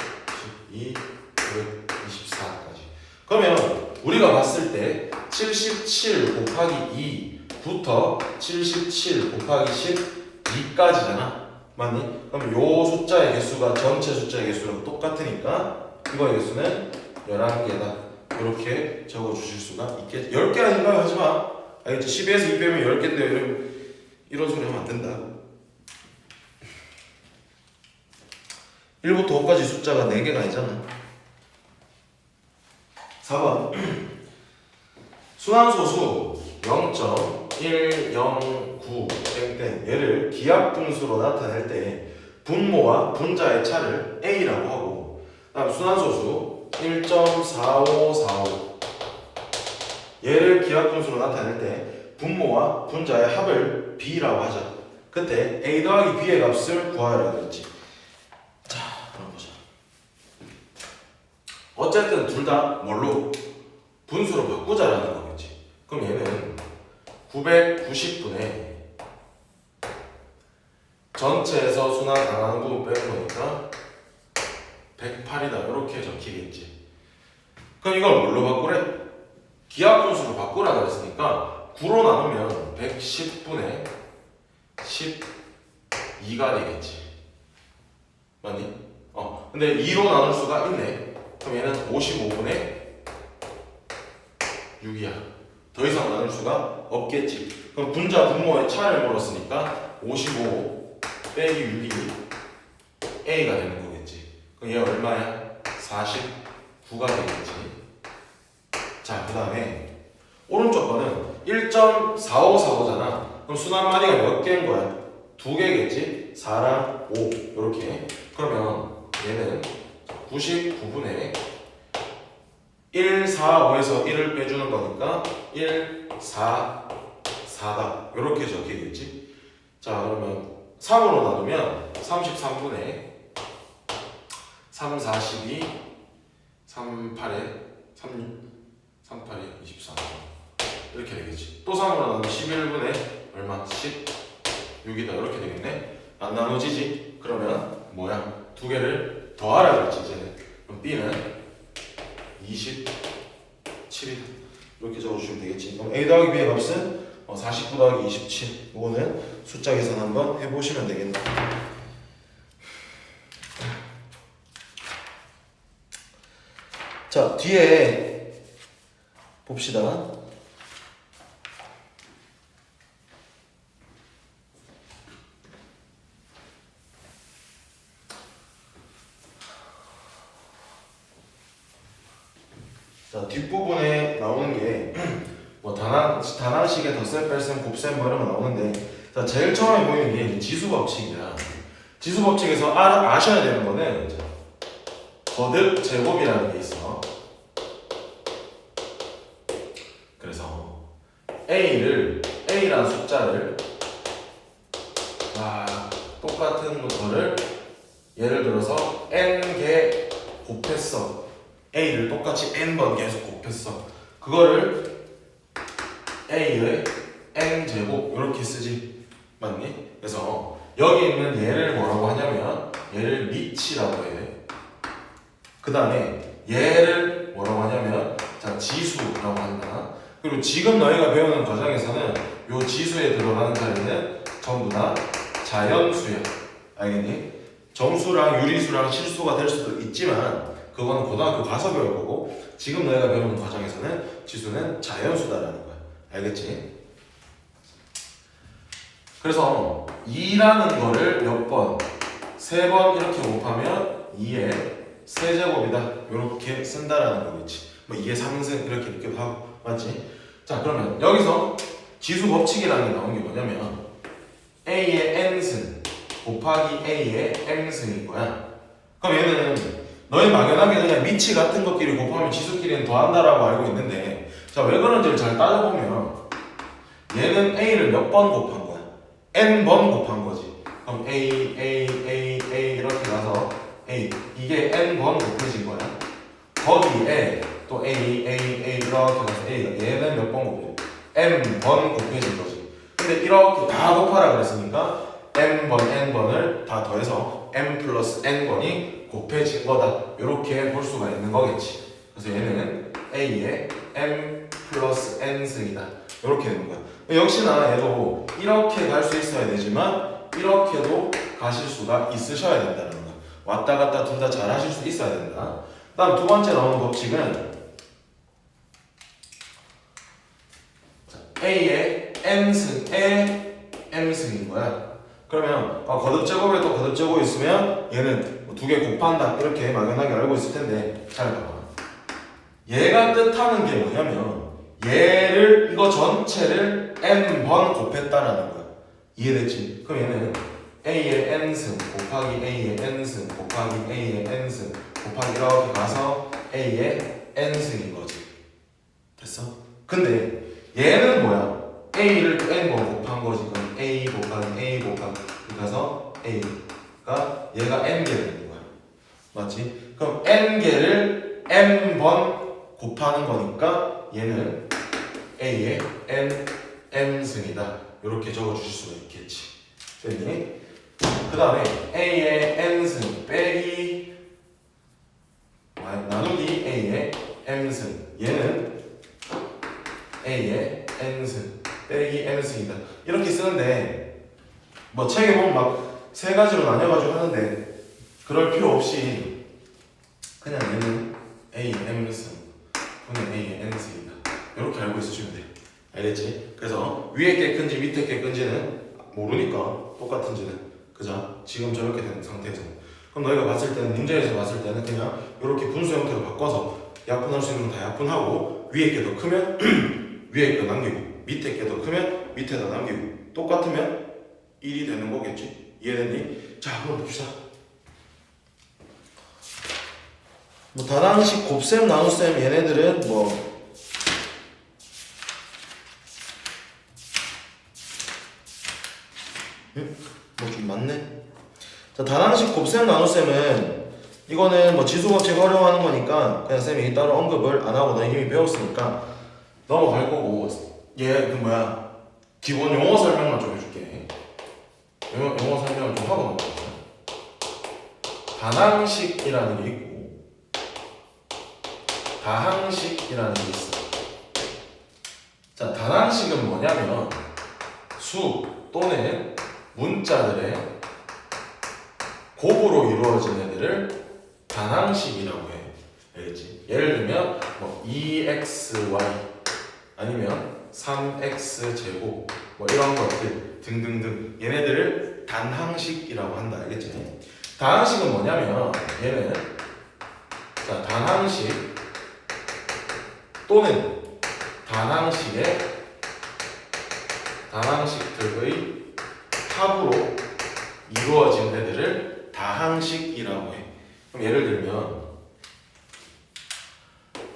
12, 124까지. 그러면 우리가 봤을 때 77 곱하기 2부터 77 곱하기 12까지잖아. 맞니? 그럼 요 숫자의 개수가 전체 숫자의 개수랑 똑같으니까 이거의 개수는 11개다. 이렇게 적어주실 수가 있겠지. 10개 아닌가요? 하지마. 알겠지? 12에서 2 빼면 10개인데 이런 소리 하면 안 된다. 1부터 5까지 숫자가 4개가 아니잖아. 4번 순환소수 0.109 땡땡 얘를 기하분수로 나타낼 때 분모와 분자의 차를 A라고 하고 다음 순환소수 1.4545 얘를 기하분수로 나타낼 때 분모와 분자의 합을 B라고 하자. 그때 A 더하기 B의 값을 구하라고 했지. 자, 그럼 보자. 어쨌든 둘 다 뭘로? 분수로 바꾸자라는 거겠지. 그럼 얘는 990분의 전체에서 순환 안 하는 부분 빼는 거니까 108이다 이렇게 적히겠지. 그럼 이걸 뭘로 바꾸래? 기하분수로 바꾸라 그랬으니까 9로 나누면 110분의 12가 되겠지. 맞니? 근데 2로 나눌 수가 있네. 그럼 얘는 55분의 6이야. 더 이상 나눌 수가 없겠지. 그럼 분자 분모의 차를 물었으니까 55 빼기 6이 A가 되는 거겠지. 그럼 얘 얼마야? 49가 되겠지. 자, 그 다음에 오른쪽 거는 1.4545잖아. 그럼 순환 마디가 몇 개인 거야? 2개겠지? 4랑 5 이렇게. 그러면 얘는 99분의 1, 4, 5에서 1을 빼주는 거니까 1, 4, 4다 이렇게 적히겠지. 자, 그러면 3으로 나누면 33분의 3, 42, 3, 8에 3, 8에 24 이렇게 되겠지. 또 3으로 나누면 11분의 얼마? 16이다 이렇게 되겠네. 안 나눠지지? 그러면 뭐야? 두 개를 더하라 그랬지 이제는. 그럼 B는 27이다 이렇게 적어주시면 되겠지. 그럼 A 더하기 B의 값은 49 더하기 27. 이거는 숫자 계산 한번 해보시면 되겠네. 자, 뒤에 봅시다. 자, 뒷부분에 나오는 게 뭐 단항식의 덧셈, 뺄셈, 곱셈 뭐 이런 거 나오는데, 자, 제일 처음에 보이는 게 지수 법칙이야. 지수 법칙에서 아셔야 되는 거는 거듭 제곱이라는 게 있어. 그래서 A라는 숫자를 똑같은 거를 예를 들어서 n개 곱했어. A를 똑같이 n번 계속 곱했어. 그거를 A의 n제곱 이렇게 쓰지. 맞니? 그래서 여기 있는 얘를 뭐라고 하냐면 얘를 미치라고 해. 그 다음에 얘를 뭐라고 하냐면 자, 지수라고 한다. 그리고 지금 너희가 배우는 과정에서는 요 지수에 들어가는 자리는 전부 다 자연수야. 알겠니? 정수랑 유리수랑 실수가 될 수도 있지만 그거는 고등학교 가서 배울 거고 지금 너희가 배우는 과정에서는 지수는 자연수다라는 거야. 알겠지? 그래서 2라는 거를 몇 번? 3번 이렇게 곱하면 2의 세제곱이다 이렇게 쓴다라는 거겠지. 뭐 2의 3승 이렇게 읽기도 하고 맞지? 자 그러면 여기서 지수 법칙이라는 게 나온 게 뭐냐면 A의 n승 곱하기 A의 m승인 거야. 그럼 얘는 너희 막연하게 그냥 미치 같은 것끼리 곱하면 지수끼리는 더한다라고 알고 있는데 자 왜 그런지를 잘 따져보면 얘는 A를 몇 번 곱한 거야? n번 곱한 거지. 그럼 A 이렇게 가서 A 이게 n번 곱해진 거야. 거기에 또 A 이렇게 가서 A가 얘는 몇 번 곱해? m번 곱해진 거지. 근데 이렇게 다 곱하라 그랬으니까 m번 n번을 다 더해서 m 플러스 n번이 곱해진 거다 이렇게 볼 수가 있는 거겠지. 그래서 얘는 A의 m 플러스 n승이다 이렇게 되는 거야. 역시나 얘도 이렇게 갈 수 있어야 되지만 이렇게도 가실 수가 있으셔야 된다는 거야. 왔다 갔다 둘 다 잘 하실 수 있어야 된다. 다음 두 번째 나오는 법칙은 A의 n승의 m승인 거야. 그러면 거듭제곱에 또 거듭제곱이 있으면 얘는 두 개 곱한다 이렇게 막연하게 알고 있을 텐데 잘 봐봐. 얘가 뜻하는 게 뭐냐면 얘를 이거 전체를 n번 곱했다라는 거야. 이해됐지? 그럼 얘는 A의 n승 곱하기 A의 n승 곱하기 A의 n승 곱하기 이렇게 가서 A의 n승인 거지. 됐어? 근데 얘는 뭐야? A를 또 n번 곱한 거지. 그럼 A 곱하기 A 곱하기 가서 A가 얘가 n개 되는 거야. 맞지? 그럼 n개를 n번 곱하는 거니까 얘는 A의 m승이다. 이렇게 적어주실 수가 있겠지. 됐니? 그 다음에 A의 n승 빼기 나누기 A의 m승 얘는 A의 n승 빼기 m승이다 이렇게 쓰는데 뭐 책에 보면 막 세 가지로 나뉘어가지고 하는데 그럴 필요 없이 그냥 얘는 A m승 분의 A의 n승이다 이렇게 알고 있으시면 돼. 알겠지? 그래서 위에 게 큰지 밑에 게 큰지는 모르니까 똑같은지는 그죠? 지금 저렇게 된 상태에서 그럼 너희가 봤을 때는 문제에서 봤을 때는 그냥 이렇게 분수 형태로 바꿔서 약분할 수 있는 건 다 약분하고 위에 게 더 크면 위에 거 남기고 밑에 게 더 크면 밑에다 남기고 똑같으면 1이 되는 거겠지? 이해됐니? 자 한번 봅시다. 뭐 다항식 곱셈 나눗셈 얘네들은 뭐 좀 맞네. 자, 다항식 곱셈 나눗셈은 이거는 뭐 지수법칙 활용하는 거니까 그냥 쌤이 따로 언급을 안 하고 너희 이미 배웠으니까 넘어갈 거고 얘 그 뭐야 기본 용어 설명만 좀 해줄게. 용어 설명을 좀 하고 넘어가자. 다항식이라는 게 있고 다항식이라는 게 있어. 자, 다항식은 뭐냐면 수 또는 문자들의 곱으로 이루어진 애들을 다항식이라고 해. 알겠지? 예를 들면 뭐 2xy 아니면 3x제곱 뭐 이런 것들 등등등 얘네들을 단항식이라고 한다. 알겠지? 다항식은 뭐냐면 얘는 자 단항식 또는 단항식들의 합으로 이루어진 애들을 다항식이라고 해. 그럼 예를 들면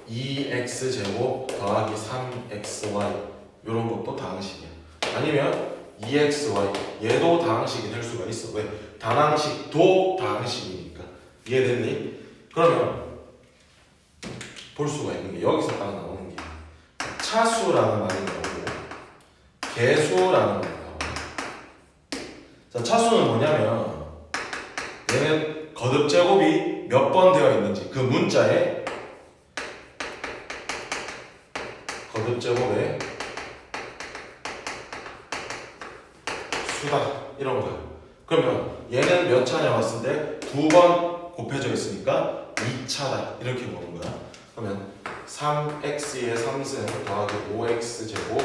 2x제곱 더하기 3xy 이런 것도 다항식이야. 아니면 2xy 얘도 다항식이 될 수가 있어. 왜? 단항식도 다항식이니까. 이해됐니? 그러면 볼 수가 있는 게 여기서 딱 나오는 게 차수라는 말이 나오고 개수라는 말이 나오고. 자, 차수는 뭐냐면 얘는 거듭제곱이 몇 번 되어 있는지 그 문자에 거듭제곱의 수다 이런 거야. 그러면 얘는 몇 차냐 봤을 때 두 번 곱해져 있으니까 2차다 이렇게 보는 거야. 그러면 3x의 3승 더하기 5x 제곱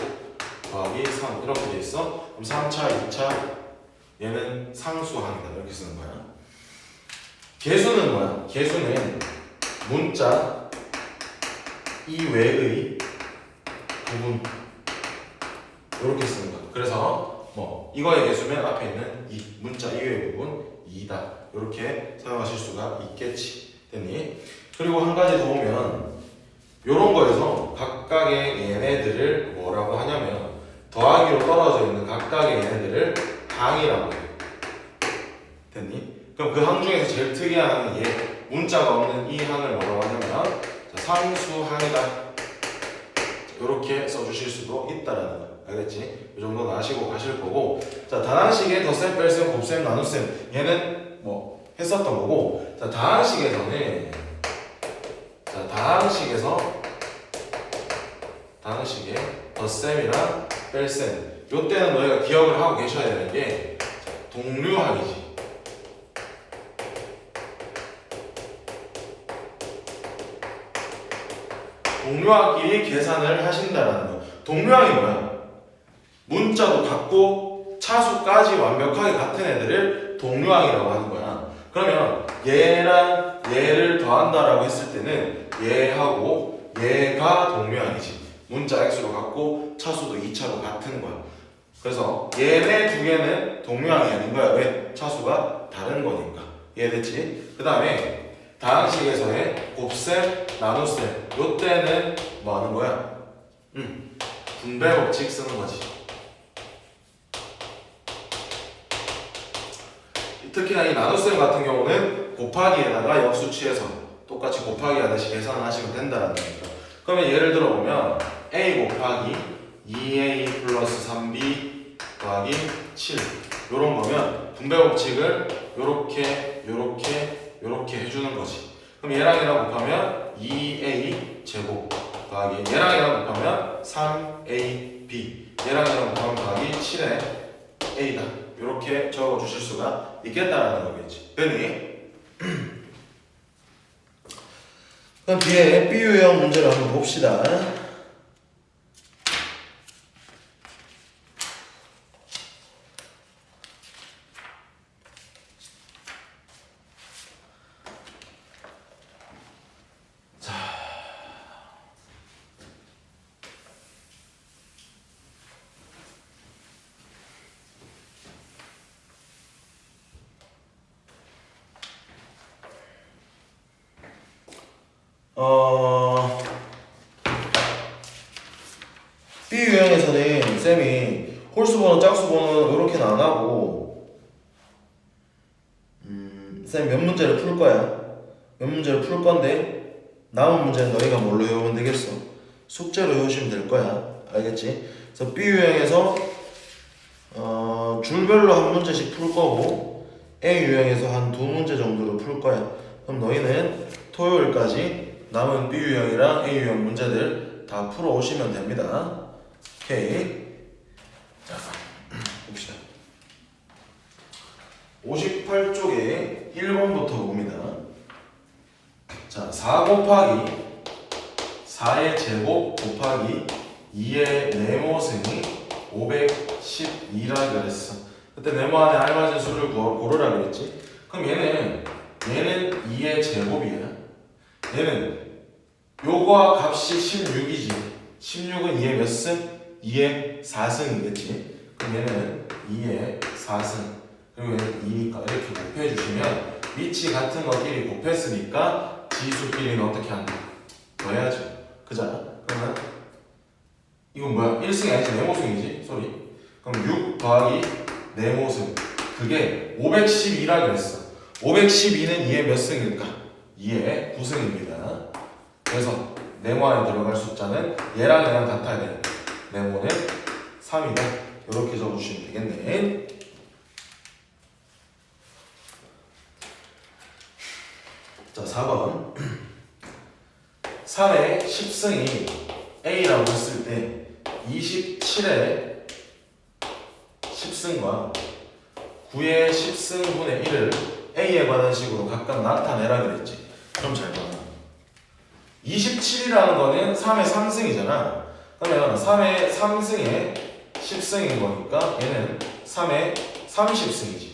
더하기 3 이렇게 돼 있어. 그럼 3차, 2차 얘는 상수항이다 이렇게 쓰는 거야. 계수는 뭐야? 계수는 문자 이외의 부분 이렇게 쓰는 거야. 그래서 뭐 이거의 개수면 앞에 있는 이 문자 이외의 부분 2다 이렇게 사용하실 수가 있겠지. 됐니? 그리고 한 가지 더 보면 요런 거에서 각각의 얘네들을 뭐라고 하냐면 더하기로 떨어져 있는 각각의 얘네들을 항이라고 해. 됐니? 그럼 그 항 중에서 제일 특이한 얘 문자가 없는 이 항을 뭐라고 하냐면 상수항이다 이렇게 써주실 수도 있다라는 거. 알겠지? 이 정도는 아시고 가실 거고. 자, 다항식의 덧셈, 뺄셈, 곱셈, 나눗셈 얘는 뭐 했었던 거고. 자, 다항식에서는 다항식의 덧셈이랑 뺄셈 요 때는 너희가 기억을 하고 계셔야 되는 게 동류항이지. 동류항끼리 계산을 하신다라는 거. 동류항이 뭐야? 문자도 같고 차수까지 완벽하게 같은 애들을 동류항이라고 하는 거야. 그러면 얘랑 얘를 더한다라고 했을 때는 얘하고 얘가 동류항이지. 문자 x로 같고 차수도 2차로 같은 거야. 그래서 얘네 두 개는 동류항이 아닌 거야. 왜? 차수가 다른 거니까. 이해됐지? 그 다음에 다항식에서의 곱셈, 나눗셈 요 때는 뭐 하는 거야? 분배 법칙 쓰는 거지. 특히나 이 나눗셈 같은 경우는 곱하기에다가 역수 취해서 똑같이 곱하기 하듯이 계산을 하시면 된다는 거니까. 그러면 예를 들어 보면 a 곱하기 2a 플러스 3b 더하기 7 요런 거면 분배 법칙을 요렇게 해주는 거지. 그럼 얘랑 곱하면 2a 제곱 더하기 얘랑 곱하면 3ab 얘랑 곱하면 더하기 7의 a다 이렇게 적어주실 수가 있겠다라는 거겠지. 됐니? 그럼 뒤에 B 유형 문제를 한번 봅시다. B 유형에서는 쌤이 홀수 번호, 짝수 번호 이렇게는 안 하고 쌤 몇 문제를 풀 거야. 몇 문제를 풀 건데 남은 문제는 너희가 뭘로 외우면 되겠어? 숙제로 외우시면 될 거야. 알겠지? 그래서 B 유형에서 줄별로 한 문제씩 풀 거고 A 유형에서 한 두 문제 정도를 풀 거야. 그럼 너희는 토요일까지 남은 B 유형이랑 A 유형 문제들 다 풀어 오시면 됩니다. 오케이. 자, 봅시다. 58쪽에 1번부터 봅니다. 자, 4 곱하기 4의 제곱 곱하기 2의 네모승이 512라 그랬어. 그때 네모 안에 알맞은 수를 고르라 그랬지. 그럼 얘는 2의 제곱이야. 얘는 요거와 값이 16이지. 16은 2의 몇 승? 2의 4승이겠지. 그럼 얘는 2의 4승. 그리고 얘는 2니까 이렇게 곱해주시면 위치 같은 것끼리 곱했으니까 지수끼리는 어떻게 한다? 더해야죠. 그잖아? 그러면 이건 뭐야? 1승이 아니지 네모승이지? 소리. 그럼 6 더하기 네모승 그게 512라 그랬어. 512는 2의 몇 승일까? 2의 9승입니다. 그래서 네모 안에 들어갈 숫자는 얘랑 같아야 돼. 네모는 3이다. 이렇게 적어주시면 되겠네. 자, 4번 3의 10승이 A라고 했을 때 27의 10승과 9의 10승분의 1을 A에 관한 식으로 각각 나타내라 그랬지. 그럼 잘 봐. 27이라는 거는 3의 3승이잖아. 그러면 3의 3승에 10승인 거니까 얘는 3의 30승이지.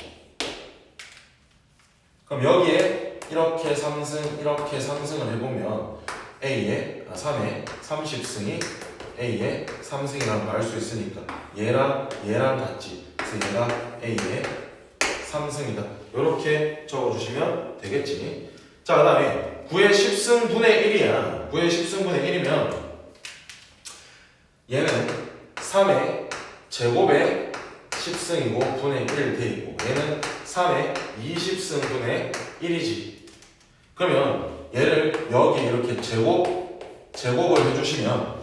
그럼 여기에 이렇게 3승, 이렇게 3승을 해보면 A의 3의 30승이 A의 3승이라는 걸 알 수 있으니까 얘랑 같지. 그래서 얘가 A의 3승이다. 이렇게 적어주시면 되겠지. 자, 그 다음에 9의 10승분의 1이야. 9의 10승분의 1이면 얘는 3의 제곱의 10승이고 분의 1 돼 있고 얘는 3의 20승분의 1이지. 그러면 얘를 여기 이렇게 제곱을 해주시면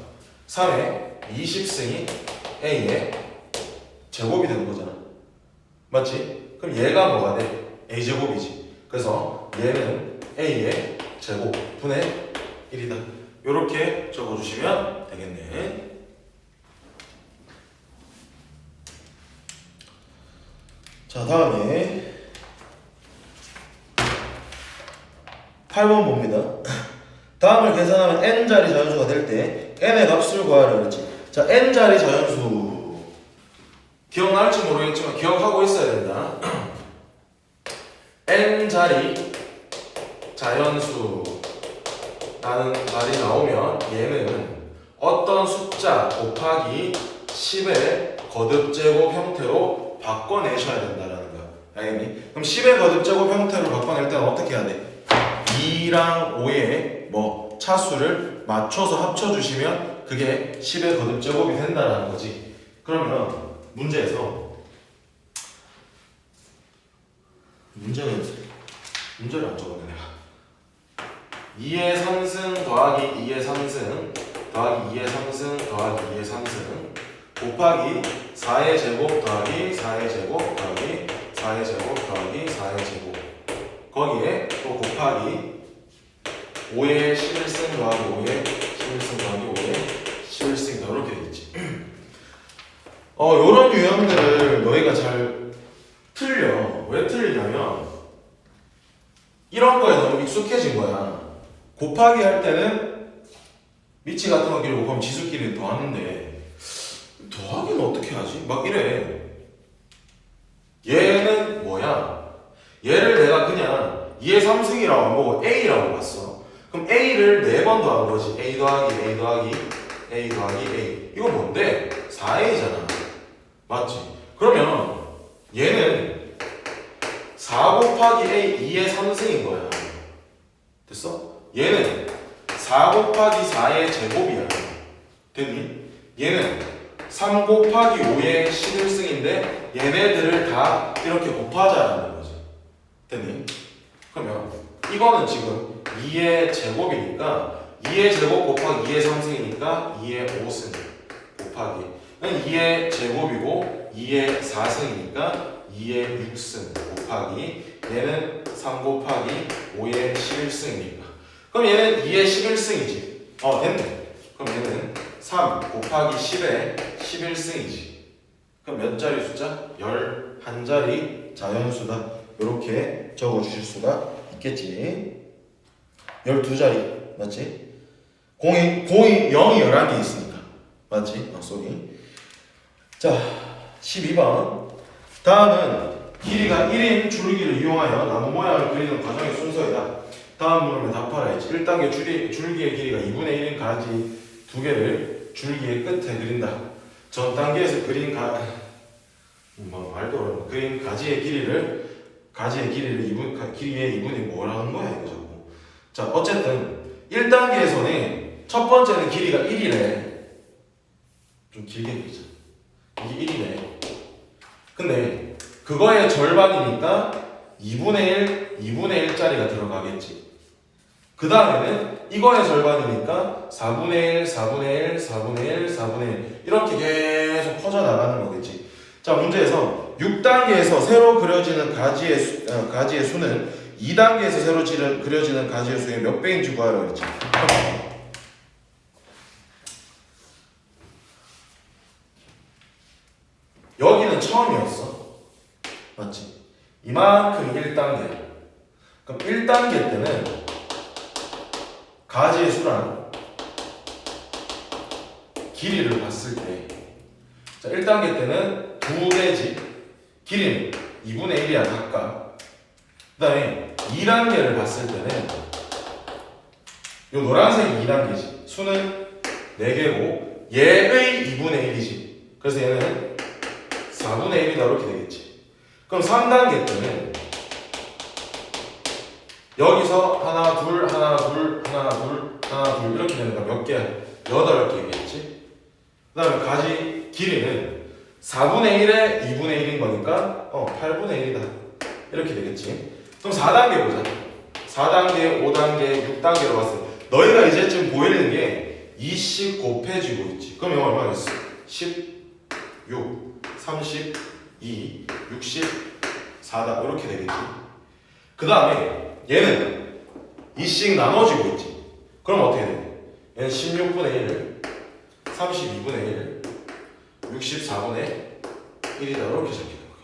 3의 20승이 A의 제곱이 되는 거잖아. 맞지? 그럼 얘가 뭐가 돼? A제곱이지. 그래서 얘는 A의 제곱 분의 1이다. 이렇게 적어주시면 되겠네. 자, 다음에 8번 봅니다. 다음을 계산하면 n자리 자연수가 될 때 n의 값을 구하라 그랬지. 자, n자리 자연수 기억날지 모르겠지만 기억하고 있어야 된다. n자리 자연수라는 말이 나오면 얘는 어떤 숫자 곱하기 10의 거듭제곱 형태로 바꿔내셔야 된다라는 거야. 알겠니? 그럼 10의 거듭제곱 형태로 바꿔낼 때는 어떻게 해야 돼? 2랑 5의 차수를 맞춰서 합쳐주시면 그게 10의 거듭제곱이 된다라는 거지. 그러면 문제에서 문제를 안 적었네 내가. 2의 3승 더하기 2의 3승 더하기 2의 3승 더하기 2의 3승 곱하기 4의 제곱 더하기 4의 제곱 더하기 4의 제곱 더하기 4의 제곱 거기에 또 곱하기 5의 11승 더하기 5의 11승 더하기 5의 11승 이렇게 되겠지. 요런 유형들을 너희가 잘 틀려. 왜 틀리냐면 이런 거에 너무 익숙해진 거야. 곱하기 할 때는 미치 같은 거 끼리 곱하면 지수끼리 더하는데 더하기는 어떻게 하지? 막 이래. 얘는 뭐야? 얘를 내가 그냥 2의 3승이라고 안 보고 A라고 봤어. 그럼 A를 4번 더한 거지. A 더하기 A 더하기 A 더하기 A. 이거 뭔데? 4A잖아. 맞지? 그러면 얘는 4 곱하기 A 2의 3승인 거야. 됐어? 얘는 4 곱하기 4의 제곱이야. 됐니? 얘는 3 곱하기 5의 11승인데 얘네들을 다 이렇게 곱하자라는 거지. 됐니? 그러면 이거는 지금 2의 제곱이니까 2의 제곱 곱하기 2의 3승이니까 2의 5승 곱하기 2의 제곱이고 2의 4승이니까 2의 6승 곱하기 얘는 3 곱하기 5의 11승이니까 그럼 얘는 2의 11승이지. 됐네. 그럼 얘는 3 곱하기 10의 11승이지. 그럼 몇 자리 숫자? 11자리 자연수다. 이렇게 적어주실 수가 있겠지. 12자리 맞지? 공이 0이 11개 있으니까 맞지? 쏘기. 자 12번 다음은 길이가 1인 줄기를 이용하여 나무 모양을 그리는 과정의 순서이다. 다음 물음에 답하라 했지. 1단계 줄기의 길이가 2분의 1인 가지 2개를 줄기의 끝에 그린다. 전 단계에서 그린 그린 가지의 길이를 길이의 2분이 뭐라는 거야 이거 자꾸. 자 어쨌든 1단계에서는 첫 번째는 길이가 1이래. 좀 길게 그리자. 이게 1이네. 근데 그거의 절반이니까 2분의 1짜리가 들어가겠지. 그 다음에는 이거의 절반이니까 4분의 1, 4분의 1, 4분의 1, 4분의 1 이렇게 계속 퍼져나가는 거겠지. 자 문제에서 6단계에서 새로 그려지는 가지의 수는 2단계에서 새로 그려지는 가지의 수의 몇 배인지 구하라 그랬지. 여기는 처음이었어. 맞지? 이만큼 1단계. 그럼 1단계 때는 가지의 수랑 길이를 봤을 때, 자, 1단계 때는 2개지. 길이는 2분의 1이야, 각각. 그 다음에 2단계를 봤을 때는 요 노란색이 2단계지. 수는 4개고 얘의 2분의 1이지. 그래서 얘는 4분의 1이다 이렇게 되겠지. 그럼 3단계 때는 여기서 하나, 둘, 하나, 둘, 하나, 둘, 하나, 둘 이렇게 되는 거야. 몇 개야? 8개겠지. 그 다음에 가지 길이는 4분의 1에 2분의 1인 거니까 8분의 1이다. 이렇게 되겠지. 그럼 4단계 보자. 4단계, 5단계, 6단계로 봤을 때 너희가 이제쯤 보이는 게 2씩 곱해지고 있지. 그럼 이거 얼마겠어? 16, 32, 64다. 이렇게 되겠지. 그 다음에 얘는 2씩 나눠지고 있지. 그럼 어떻게 돼? 얘는 16분의 1, 32분의 1, 64분의 1이다. 이렇게 잡히는 거야.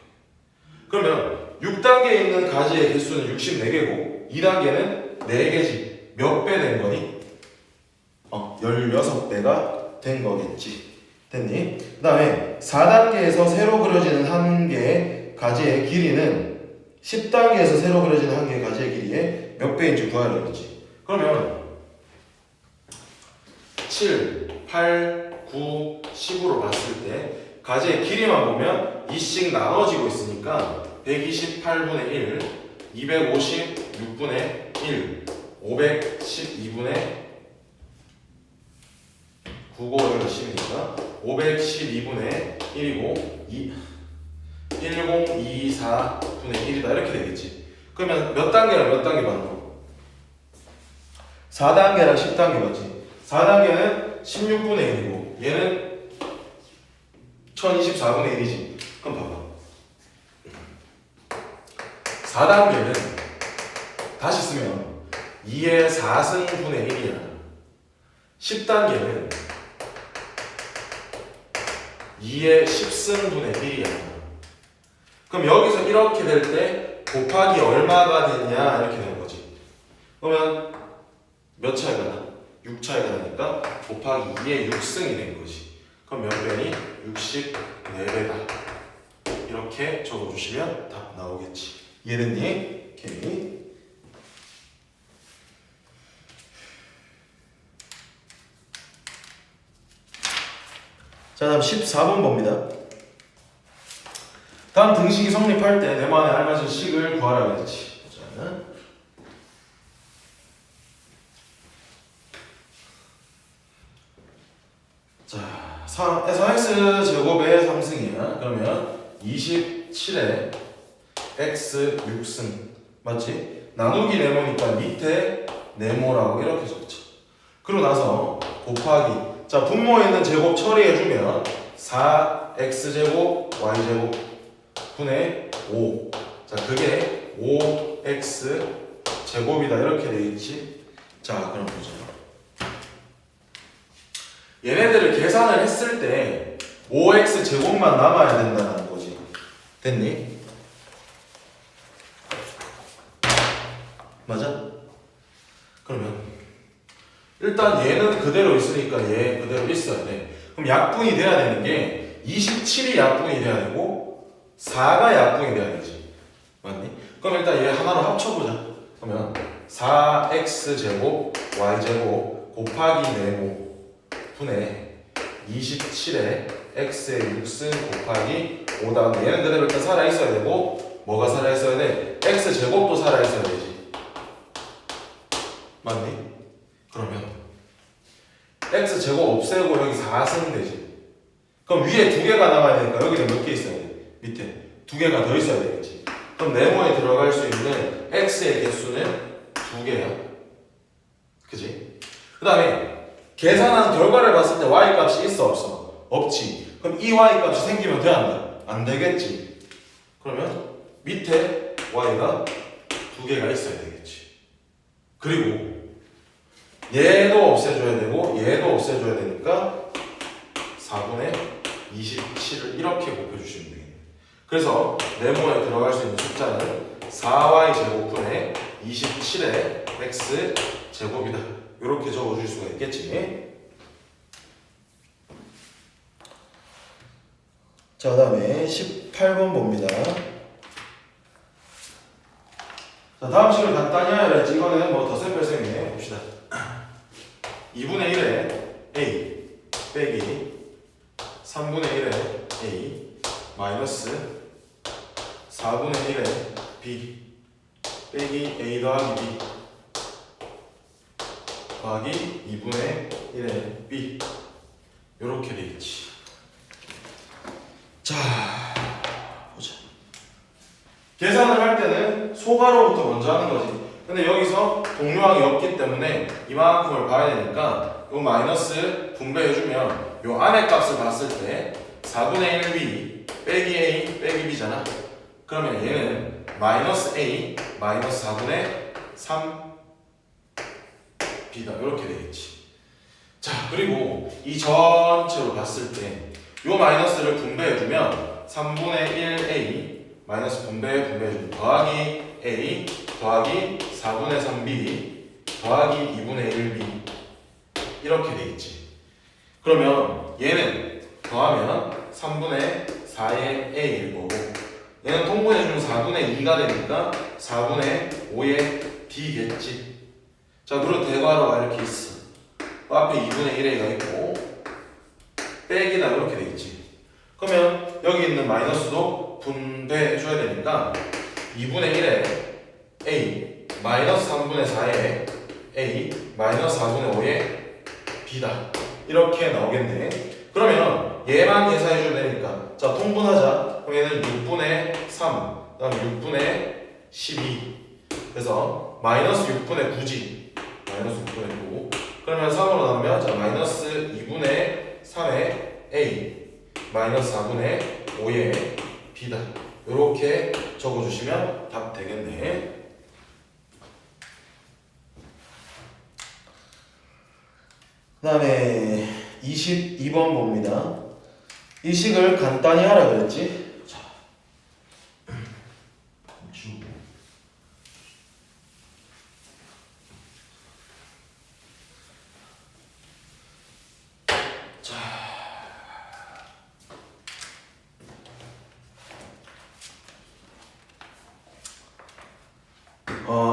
그러면 6단계에 있는 가지의 개수는 64개고 2단계는 4개지. 몇 배 된 거니? 16배가 된 거겠지. 됐니? 그 다음에 4단계에서 세로 그려지는 한 개의 가지의 길이는 10단계에서 세로 그려지는 한 개의 가지의 길이의 몇 배인지 구하려고 했지. 그러면 7, 8, 9, 10으로 봤을 때 가지의 길이만 보면 2씩 나눠지고 있으니까 128분의 1, 256분의 1, 512분의 9고 10이니까 512분의 1이고 1024분의 1이다 이렇게 되겠지. 그러면 몇 단계랑 몇 단계 맞노? 4단계랑 10단계 맞지? 4단계는 16분의 1이고 얘는 1024분의 1이지. 그럼 봐봐. 4단계는 다시 쓰면 2의 4승분의 1이야. 10단계는 2의 10승분의 1이야. 그럼 여기서 이렇게 될 때 곱하기 얼마가 되냐 이렇게 되는 거지. 그러면 몇 차이가 나? 6 차이가 나니까 곱하기 2의 6승이 된 거지. 그럼 몇 배니? 64배다. 이렇게 적어주시면 답 나오겠지. 이해됐니? 오케이. 자, 다음 14번 봅니다. 다음 등식이 성립할 때 네모안에 알맞은 식을 구하라 그랬지. 자, 4x 제곱의 3승이야. 그러면 27에 x 6승 맞지? 나누기 네모니까 밑에 네모라고 이렇게 적지. 그러고 나서 곱하기 자, 분모에 있는 제곱 처리해주면 4x제곱 y제곱 분의 5. 자, 그게 5x 제곱이다 이렇게 되겠지. 자, 그럼 보자. 얘네들을 계산을 했을 때 5x 제곱만 남아야 된다는 거지. 됐니? 맞아? 그러면 일단 얘는 그대로 있으니까 얘 그대로 있어야 돼. 그럼 약분이 돼야 되는 게 27이 약분이 돼야 되고 4가 약분이 돼야 되지. 맞니? 그럼 일단 얘 하나로 합쳐보자. 그러면 4x제곱 y제곱 곱하기 네모 분의 27에 x의 6승 곱하기 5다. 얘는 그대로 일단 살아있어야 되고 뭐가 살아있어야 돼? x제곱도 살아있어야 되지. 맞니? 그러면 x제곱 없애고 여기 4승 되지. 그럼 위에 2개가 남아야 되니까 여기는 몇 개 있어야 돼? 밑에 2개가 더 있어야 되겠지. 그럼 네모에 들어갈 수 있는 x의 개수는 2개야. 그지? 그 다음에 계산한 결과를 봤을 때 y 값이 있어 없어? 없지. 그럼 이 y 값이 생기면 돼야 한다? 안 되겠지. 그러면 밑에 y가 2개가 있어야 되겠지. 그리고 얘도 없애줘야 되고 얘도 없애줘야 되니까 4분의 27을 이렇게 곱해주시면 되겠네. 그래서 네모에 들어갈 수 있는 숫자는 4y 제곱분의 27의 x 제곱이다. 이렇게 적어줄 수가 있겠지. 자, 그 다음에 18번 봅니다. 자, 다음 식을 간단히 하여야지. 이거는 뭐 덧셈 뺄셈이네. 봅시다. 2분의 1에 a 빼기 3분의 1에 a 마이너스 4분의 1에 b 빼기 a 더하기 b 더하기 2분의 1에 b 요렇게 되겠지. 자, 보자. 계산을 할 때는 소가로부터 먼저 하는 거지. 근데 여기서 동료항이 없기 때문에 이만큼을 봐야 되니까 요 마이너스 분배해주면 요 안의 값을 봤을 때 4분의 1b 빼기 a 빼기 b잖아. 그러면 얘는 마이너스 a 마이너스 4분의 3b다. 이렇게 되겠지. 자, 그리고 이 전체로 봤을 때 요 마이너스를 분배해주면 3분의 1a 마이너스 분배해주면 더하기 a 더하기 4분의 3b 더하기 2분의 1b 이렇게 되겠지. 그러면 얘는 더하면 3분의 4의 a일 거고 얘는 통분해주면 4분의 2가 되니까 4분의 5의 b겠지. 자, 그리고 대괄호가 이렇게 있어. 앞에 2분의 1a가 있고 빼기다 이렇게 되겠지. 그러면 여기 있는 마이너스도 분배해줘야 되니까 2분의 1에 a 마이너스 3분의 4에 a 마이너스 4분의 5에 b다. 이렇게 나오겠네. 그러면 얘만 계산해주면 되니까 자, 통분하자. 그럼 얘는 6분의 3 그 다음에 6분의 12 그래서 마이너스 6분의 9지. 마이너스 6분의 9 그러면 3으로 나누면 자, 마이너스 2분의 3의 a 마이너스 4분의 5의 b다. 이렇게 적어주시면 답 되겠네. 그 다음에 22번 봅니다. 이 식을 간단히 하라 그랬지? 자, 자,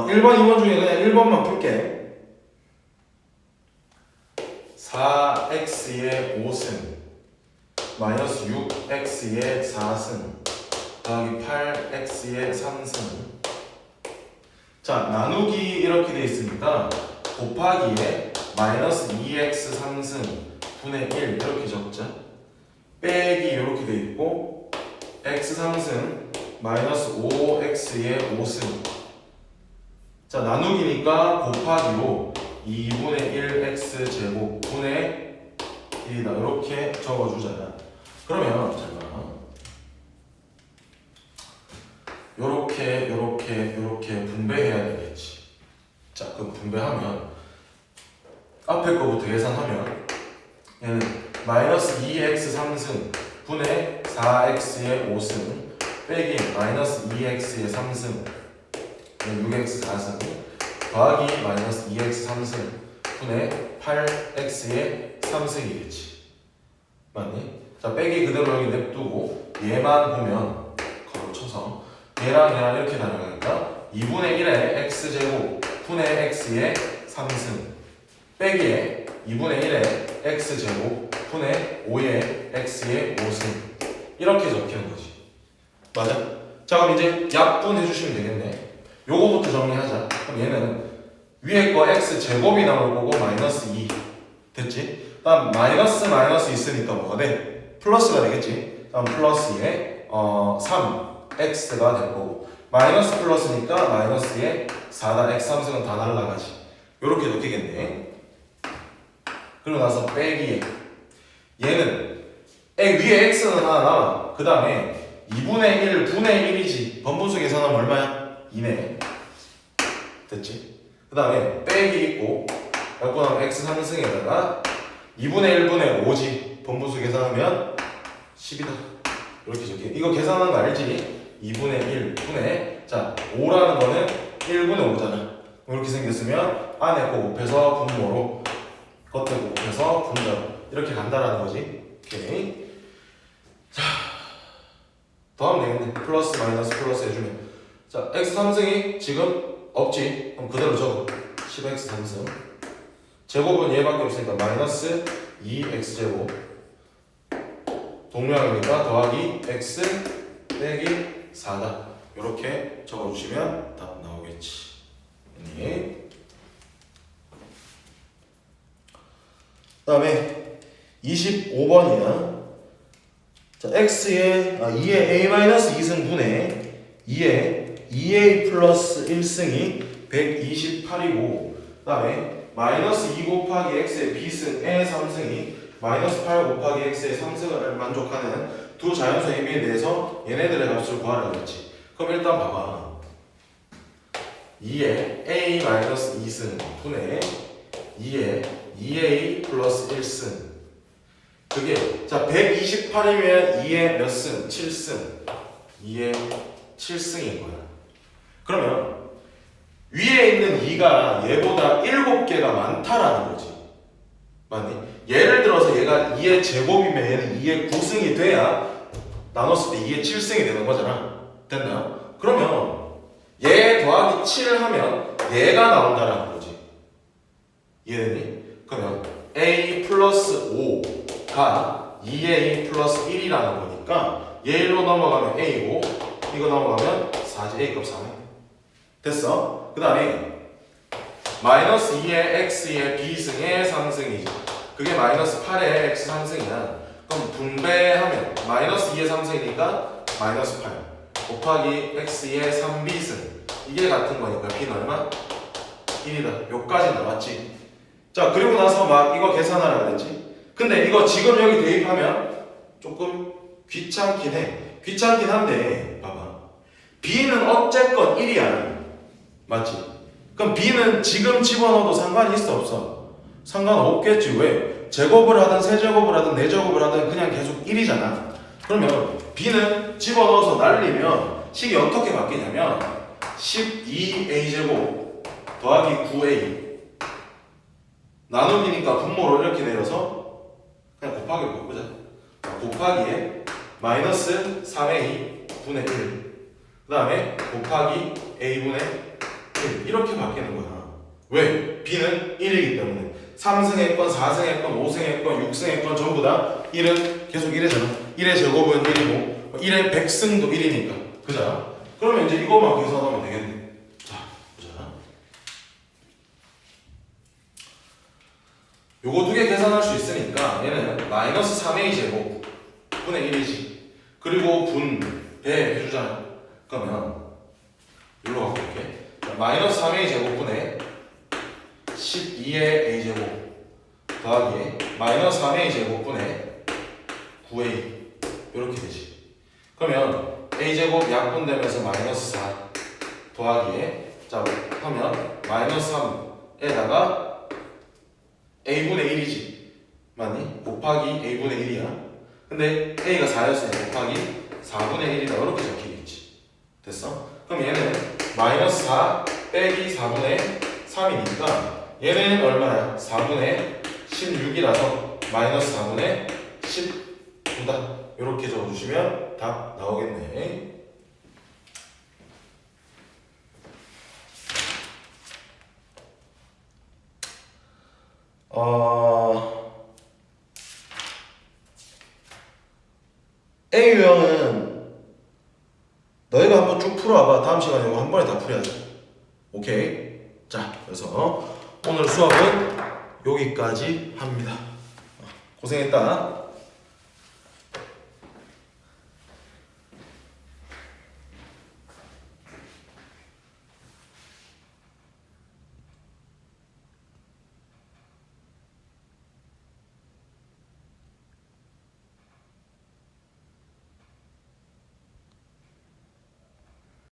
1번, 2번 중에 그냥 1번만 풀게. 4x의 5승 마이너스 6x의 4승 더하기 8x의 3승. 자, 나누기 이렇게 돼 있으니까 곱하기에 마이너스 2x 3승 분의 1 이렇게 적자. 빼기 이렇게 돼 있고 x 3승 마이너스 5x의 5승. 자, 나누기니까 곱하기로 2분의 1x 제곱 분의 1이다. 이렇게 적어주잖아. 그러면 잠깐 요렇게 분배해야 되겠지. 자, 그럼 분배하면 앞에 거부터 계산하면 얘는 마이너스 2x 3승 분의 4x의 5승 빼기 마이너스 2x의 3승 6x 4승 더하기 마이너스 2x 3승 분의 8x의 3승이겠지. 맞니? 자, 빼기 그대로 여기 냅두고 얘만 보면 가로 쳐서 얘랑 이렇게 나눠가니까 2분의 1의 x제곱 분의 x의 3승 빼기에 2분의 1의 x제곱 분의 5의 x의 5승 이렇게 적히는 거지. 맞아? 자, 그럼 이제 약분해 주시면 되겠네. 요거부터 정리하자. 그럼 얘는 위에 거 x제곱이 나올 거고 마이너스 2 됐지? 다음 마이너스 있으니까 뭐가 돼? 플러스가 되겠지? 다음 플러스에 3x가 될 거고 마이너스 플러스니까 마이너스에 4다. x 3승은 다 날라가지. 요렇게 적히겠네. 그러고 나서 빼기에 얘는 위에 x는 하나 남아. 그 다음에 2분의 1 분의 1이지. 번분수 계산하면 얼마야? 2네. 됐지? 그 다음에 빼기 있고 약분하면 x 3승에다가 2분의 1분의 5지. 번분수 계산하면 10이다. 이렇게 적혀. 이거 계산하는 거 알지? 2분의 1 분의 자 5라는 거는 1분의 5잖아. 이렇게 생겼으면 안에 거 곱해서 분모로 겉에 거 곱해서 분모로 이렇게 간다라는 거지. 오케이. 자 더하면 되겠네. 플러스 마이너스 플러스 해주면 자 x 3승이 지금 없지. 그럼 그대로 적어. 10x 3승 제곱은 얘밖에 없으니까 마이너스 2x제곱 동량이니까 더하기 x 빼기 4다. 이렇게 적어주시면 답 나오겠지. 그 다음에 25번이야. 자, x의 2의 a-2승분의 2의 2a 플러스 1승이 128이고 그 다음에 마이너스 2 곱하기 x의 b승의 3승이 마이너스 8 곱하기 x의 3승을 만족하는 두 자연수 AB에 대해서 얘네들의 값을 구하라 그랬지. 그럼 일단 봐봐. 2의 a-2승 분의 2의 2a 플러스 1승 그게 자 128이면 2의 몇 승? 7승 2의 7승인 거야. 그러면 위에 있는 2가 얘보다 7개가 많다라는 거지. 맞니? 예를 들어서 얘가 2의 제곱이면 얘는 2의 9승이 돼야 나눴을 때 2의 7승이 되는 거잖아. 됐나요? 그러면 얘 더하기 7을 하면 얘가 나온다라는 거지. 이해되니? 그러면 a 플러스 5가 2a 플러스 1이라는 거니까 얘 1로 넘어가면 a고 이거 넘어가면 4지. a 값 4네. 됐어? 그 다음에 마이너스 2의 x의 b승의 3승이지. 그게 마이너스 8의 x 3승이야. 그럼 분배하면 마이너스 2의 3승이니까 마이너스 8 곱하기 x의 3b승 이게 같은 거니까 b는 얼마? 1이다. 요까지 나왔지. 자 그리고 나서 막 이거 계산하라 그랬지. 근데 이거 지금 여기 대입하면 조금 귀찮긴 해. 귀찮긴 한데 봐봐. b는 어쨌건 1이야. 맞지? 그럼 b는 지금 집어넣어도 상관이 있어 없어? 상관없겠지. 왜? 제곱을 하든 세제곱을 하든 네제곱을 하든 그냥 계속 1이잖아. 그러면 b는 집어넣어서 날리면 식이 어떻게 바뀌냐면 12a제곱 더하기 9a 나누기니까 분모로 이렇게 내려서 그냥 곱하기로 바꾸자. 곱하기에 마이너스 3a 분의 1 그 다음에 곱하기 a분의 1 이렇게 바뀌는 거야. 왜? b는 1이기 때문에 3승했건 4승했건 5승했건 6승했건 전부 다 1은 계속 1이잖아. 1의 제곱은 1이고 1의 100승도 1이니까 그죠? 그러면 이제 이거만 계산하면 되겠네. 자 보자. 요거 두 개 계산할 수 있으니까 얘는 마이너스 3a 제곱 분의 1이지. 그리고 분배 해주잖아. 그러면 일로 갖고 올게. 마이너스 3a 제곱분의 12의 a 제곱 더하기 마이너스 3a 제곱분의 9a 이렇게 되지. 그러면 a 제곱 약분되면서 마이너스 4 더하기에 자 하면 마이너스 3에다가 a분의 1이지. 맞니? 곱하기 a분의 1이야. 근데 a가 4였으니 곱하기 4분의 1이다 이렇게 적히겠지. 됐어? 그럼 얘는 마이너스 4 빼기 4분의 3이니까 얘는 얼마야? 4분의 16이라서 마이너스 4분의 19다. 이렇게 적어주시면 답 나오겠네. A 유형은 너희가 한번 쭉 풀어와봐. 다음 시간에 이거 한 번에 다 풀어야지. 오케이? 자, 그래서 오늘 수업은 여기까지 합니다. 고생했다.